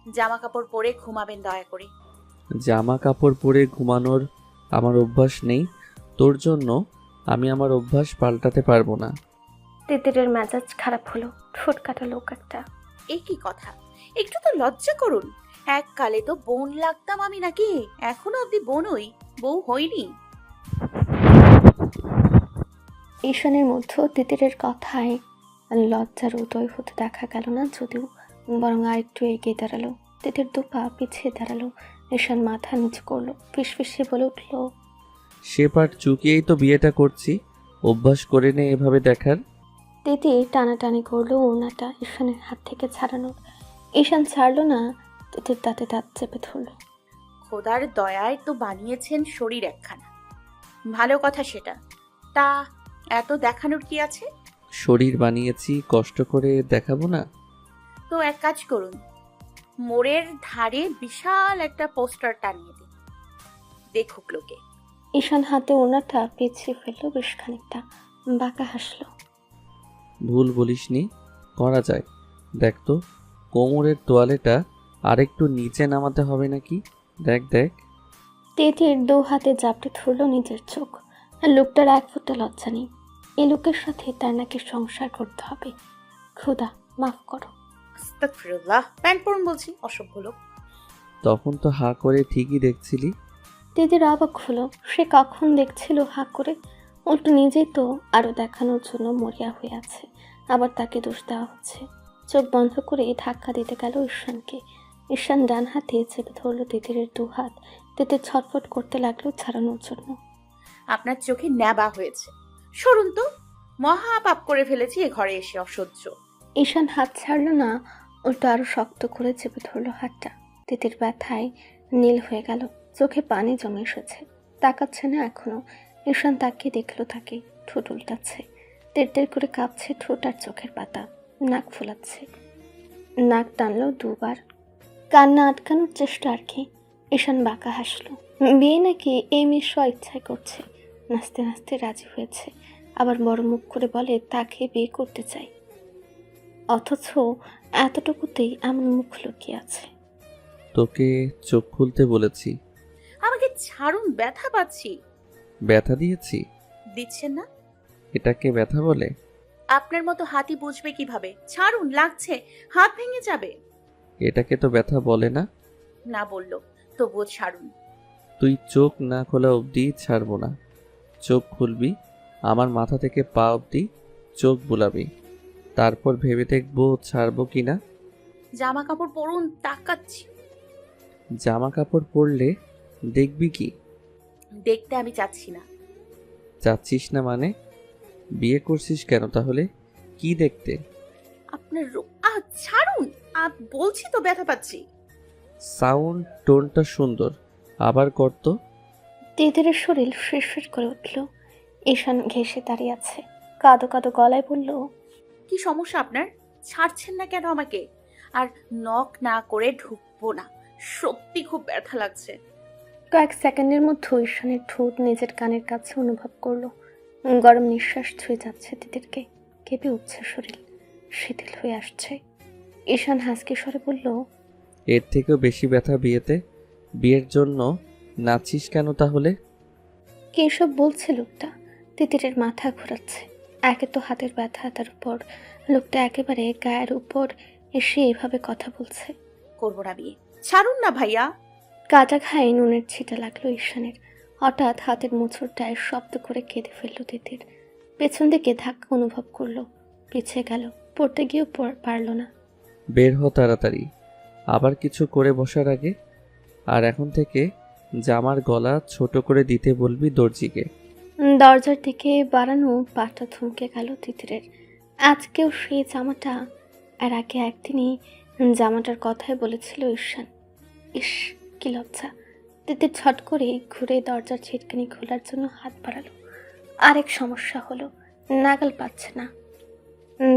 জামা কাপড় পরে ঘুমাবেন দয়া করে। জামা কাপড় পরে ঘুমানোর আমার অভ্যাস নেই, তোর জন্য আমি আমার অভ্যাস পাল্টাতে পারবো না। তিতিরের মেজাজ খারাপ হলো। ঠোঁট কাটা লোক একটা। এই কি কথা? একটু তো লজ্জা করুন। এককালে তো বোন লাগতাম আমি, নাকি এখনো অব্দি বোনই, বউ হইনি। ঈশানের মধ্যে তিতিরের কথায় লজ্জার উদয় হতে দেখা গেল না যদিও, বরং আরেকটু এগিয়ে দাঁড়ালো। তিতির দুপা পিছিয়ে দাঁড়ালো। ঈশান মাথা নিচু করলো। ফিসফিসে বলে উঠল, সে পাট চুকিয়েই তো বিয়েটা করছি, অভ্যাস করে নে এভাবে দেখার। তিতি টানাটানি করলো ওনাটা ঈশানের হাত থেকে ছাড়ানোর। ঈশান ছাড়লো না। তিতির দাঁতে দাঁত চেপে ধরলো। খোদার দয়ায় তো বানিয়েছেন শরীর একখানা, ভালো কথা সেটা। তা এত দেখানোর কি আছে? শরীর বানিয়েছি, কষ্ট করে দেখাবো না? তো এক কাজ করুন, মোড়ের ধারে বিশাল একটা পোস্টার টানিয়ে দিন, দেখুক লোকে। ঈশান হাতে ওনাটা পেঁচিয়ে ফেললো বেশ খানিকটা, বাঁকা হাসলো। ভুল বলিসনি, করা যায়। দেখ তো, কোমরের তোয়ালেটা আরেকটু নিচে নামাতে হবে নাকি? দেখ দেখ। তিতির দু হাতে জাপটে ধরল নিজের চোখ। লোকটার এক ফোঁটা লজ্জা নেই। এই লোকের সাথে তার নাকি সংসার করতে হবে। খোদা মাফ করো। আস্তাগফিরুল্লাহ, প্যান্ট পরুন বলছি, অসভ্য লোক। তখন তো হাঁ করে ঠিকই দেখছিলি। তিতির অবাক হলো, সে কখন দেখছিল হাঁ করে? উল্টো নিজেই তো আরো দেখানোর জন্য মরিয়া হয়ে আছে, আবার তাকে দোষ দেওয়া হচ্ছে। চোখ বন্ধ করে ধাক্কা দিতে গেল ঈশানকে। ঈশান ডান হাতে চেপে ধরলো তিতিরের দু হাত। তিতির ছটফট করতে লাগলো ছাড়ানোর জন্য। আপনার চোখে ন্যাবা হয়েছে, সরুন তো। মহা পাপ করে ফেলেছি এ ঘরে এসে, অসহ্য। ঈশান হাত ছাড়লো না, উল্টো আরো শক্ত করে চেপে ধরলো হাতটা। তিতির ব্যথায় নীল হয়ে গেল, চোখে পানি জমে এসেছে, তাকাচ্ছে না এখনো। ঈশান তাকিয়ে দেখলো তাকে, ঠোঁট উল্টাচ্ছে, তেড় করে কাঁপছে ঠোঁট আর চোখের পাতা, নাক ফোলাচ্ছে। নাক টানলো দুবার, কান্না আটকানোর চেষ্টা আর কি। ঈশান বাঁকা হাসলো। বিয়ে নাকি এই মেয়ে স্ব ইচ্ছায় করছে। নাচতে নাচতে রাজি হয়েছে, আবার বড় মুখ করে বলে তাকে বিয়ে করতে চাই, অথচ এতটুকুতেই এমন মুখ লুকিয়ে আছে। তোকে চোখ খুলতে বলেছি। আমাকে ছাড়ুন, ব্যথা পাচ্ছি। ব্যথা দিয়েছি? দিচ্ছেন না? এটাকে ব্যথা বলে? আপনার মতো হাতি বুঝবে কিভাবে? ছাড়ুন, লাগছে, হাত ভেঙে যাবে। এটাকে তো ব্যথা বলে না। না বললো, তবুও ছাড়ুন। তুই চোখ না খোলা অবধি ছাড়বো না। চোখ খুলবি, আমার মাথা থেকে পা অবধি চোখ বুলাবি, তারপর ভেবে দেখবো ছাড়বো কি না। জামা কাপড় পরুন, তাকাচ্ছি। জামা কাপড় পরলে দেখবি কি? দেখতে আমি চাচ্ছি না। চাচ্ছিস না মানে? বিয়ে করছিস কেন তাহলে? কি দেখতে? আপনার ছাড়ুন, বলছি তো ব্যথা পাচ্ছি। সাউন্ড টোনটা সুন্দর, আবার করত। তিতিরের শরীর ফিরফির করে উঠল। ঈশান ঘেঁষে দাঁড়িয়ে আছে, কাঁদো কাঁদো গলায় বলল, কি সমস্যা আপনার? ছাড়ছেন না কেন আমাকে? আর নক না করে ঢুকবো না, সত্যি খুব ব্যথা লাগছে। কয়েক সেকেন্ডের মধ্যে ঈশানের ঠোঁট নিজের কানের কাছে অনুভব করলো। গরম নিঃশ্বাস ছুঁয়ে যাচ্ছে তিতিরকে, কেঁপে উঠছে শরীর, শিথিল হয়ে আসছে। ঈশান হাসকি স্বরে বলল, এর থেকেও বেশি ব্যথা বিয়েতে? বিয়ের জন্য নাচিস কেন তাহলে? কি এসব বলছে লোকটা? তিতিরের মাথা ঘোরাচ্ছে। একে তো হাতের ব্যথা, তার উপর লোকটা একেবারে গায়ের উপর এসে এভাবে কথা বলছে। করবো না বিয়ে, ছাড়ুন না ভাইয়া। কাটা ঘায়ে নুনের ছিটা লাগলো ঈশানের। হঠাৎ হাতের মোচড়টায় শব্দ করে কেঁদে ফেললো তিতির। পেছন দিকে ধাক্কা অনুভব করলো, পিছিয়ে গেল, পড়তে গিয়েও পারল না। বের হ তাড়াতাড়ি, আবার কিছু করে বসার আগে। আর এখন থেকে জামার গলা ছোট করে দিতে বলবি দর্জিকে। দরজার দিকে বাড়ানো পাটা থমকে গেল তিতিরের। আজকেও সেই জামাটা, আর আগে একদিনই জামাটার কথাই বলেছিল ঈশান। ইস, কি লজ্জা! তিতির ছট করে ঘুরে দরজার ছিটকানি খোলার জন্য হাত বাড়ালো। আরেক সমস্যা হলো, নাগাল পাচ্ছে না।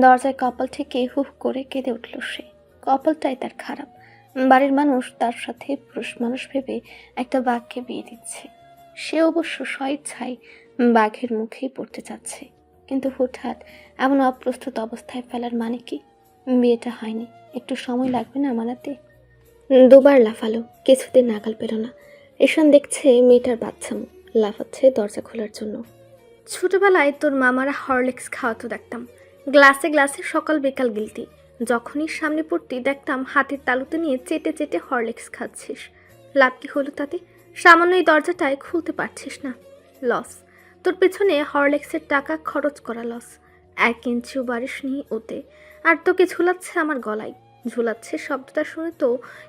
দরজায় কপাল থেকে হুহ করে কেঁদে উঠল সে। কপালটাই তার খারাপ। বাড়ির মানুষ তার সাথে পুরুষ মানুষ ভেবে একটা বাঘকে বিয়ে দিচ্ছে। সে অবশ্য স্বইচ্ছায় বাঘের মুখেই পড়তে চাচ্ছে, কিন্তু হঠাৎ এমন অপ্রস্তুত অবস্থায় ফেলার মানে কি? বিয়েটা হয়নি, একটু সময় লাগবে না মানাতে? দুবার লাফালো, কিছুদিন নাগাল পেল না। ঈশান দেখছে মেয়েটার বাচ্চামো, লাফাচ্ছে দরজা খোলার জন্য। ছোটবেলায় তোর মামারা হরলিক্স খাওয়াতো দেখতাম, গ্লাসে গ্লাসে সকাল বিকাল গিলতি। যখনই সামনে পড়তি দেখতাম হাতের তালুতে নিয়ে চেটে চেটে হরলিক্স খাচ্ছিস। লাভ কি হলো তাতে? সামান্য এই দরজাটায় খুলতে পারছিস না, লস। তোর পেছনে হরলিক্সের টাকা খরচ করা লস। 1 ইঞ্চিও বারিশ নি ওতে, আর তোকে ঝুলাচ্ছে আমার গলায়। ঝুলাচ্ছে শব্দটা শুনে তো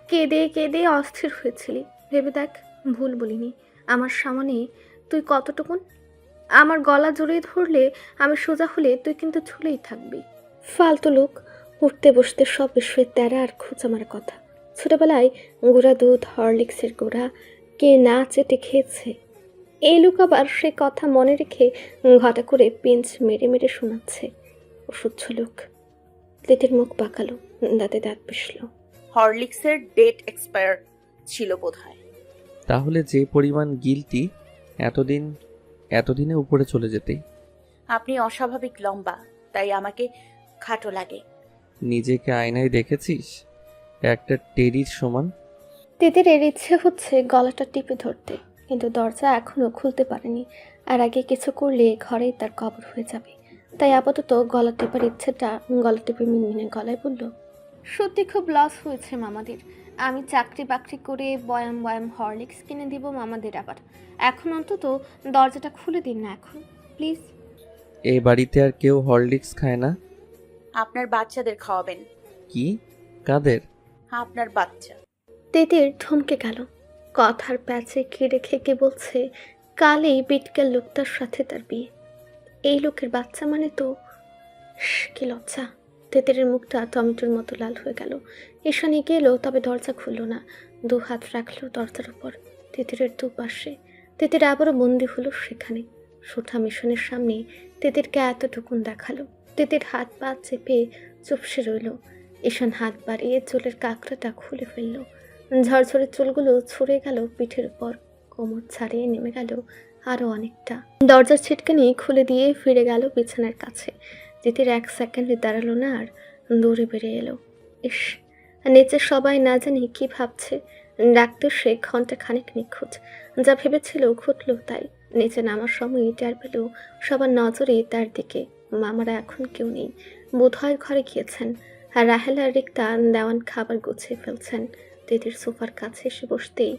কেঁদে কেঁদে অস্থির হয়েছিলি। ভেবে দেখ, ভুল বলিনি। আমার সামনে তুই কতটুকুন। আমার গলা জড়িয়ে ধরলে, আমি সোজা হলে তুই কিন্তু ঝুলেই থাকবি। ফালতু লোক, উঠতে বসতে সব বিষয়ে তেরা আর খোঁচা মারা কথা। ছোটবেলায় গুঁড়া দুধ, হরলিক্সের গুঁড়া কে না চেটে খেয়েছে? এই লোক আবার সে কথা মনে রেখে ঘটা করে পিঞ্চ মেরে মেরে শোনাচ্ছে। অসহ্য লোক। তিতির মুখ পাকালো, দাঁতে দাঁত পিষল। হরলিক্সের ডেট এক্সপায়ার ছিল বোধহয়। তাহলে যে পরিমাণ গিলটি এতদিনে উপরে চলে যেতেই। আপনি অস্বাভাবিক লম্বা, তাই আমাকে খাটো লাগে। নিজেকে আয়নায় দেখেছিস? একটা টেরির সমান। তিতিরের ইচ্ছে হচ্ছে গলাটা টিপে ধরতে, কিন্তু দরজা এখনো খুলতে পারেনি। আর আগে কিছু করলে ঘরেই তার কবর হয়ে যাবে। তাই আপাতত গলা টেপার ইচ্ছেটা গলা টেপে মিনমিনে গলায় বলল, সত্যি খুব লস হয়েছে মামাদের। আমি চাকরি বাকরি করে বয়াম বয়াম হরলিক্স কিনে দিব মামাদের। আবার এখন অন্তত দরজাটা খুলে দিন না এখন প্লিজ। এই বাড়িতে আর কেউ হরলিক্স খায় না। আপনার বাচ্চাদের খাওয়াবেন। কি? কাদের? আপনার বাচ্চা। তিতির থমকে গেল। কথার প্যাচে কেড়ে খেকে বলছে, কালই বিটকেল লোকটার সাথে তার বিয়ে। এই লোকের বাচ্চা মানে তো কি লজ্জা। তিতিরের মুখটা টমেটোর মতো লাল হয়ে গেল। ঈশান এগিয়ে এলো, তবে দরজা খুলল না। 2 হাত রাখলো দরজার উপর, তিতিরের দুপাশে। তিতির আবারও বন্দি হলো সেখানে। সুঠা মিশনের সামনে তিতিরকে এতটুকুন দেখালো। তিতির হাত পা চেপে চুপসে রইল। ঈশান হাত বাড়িয়ে চুলের কাঁকড়াটা খুলে ফেলল। ঝরঝরে চুলগুলো ছুঁড়ে গেল পিঠের উপর, কোমর ছাড়িয়ে নেমে গেল আরো অনেকটা। দরজার ছিটকানি খুলে দিয়ে ফিরে গেল বিছানার কাছে। তিতির 1 সেকেন্ডে দাঁড়ালো না, আর দৌড়ে বেরিয়ে এলো। ইস, নিচে সবাই না জানি কি ভাবছে। ডাকতে সে ঘন্টা খানিক নিখোঁজ। যা ভেবেছিল ঘটল তাই। নিচে নামার সময় টের পেল সবার নজরে তার দিকে। মামারা এখন কেউ নেই, বোধহয় ঘরে গিয়েছেন। আর রাহেল আর রিক্তা দেওয়ান খাবার গুছিয়ে ফেলছেন। তিতির সোফার কাছে এসে বসতেই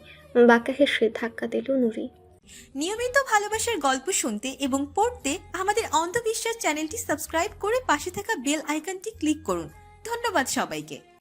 বাঁকা হেসে ধাক্কা দিল নুরি। নিয়মিত ভালোবাসার গল্প শুনতে এবং পড়তে আমাদের অন্ধবিশ্বাস চ্যানেলটি সাবস্ক্রাইব করে পাশে থাকা বেল আইকনটি ক্লিক করুন। ধন্যবাদ সবাইকে।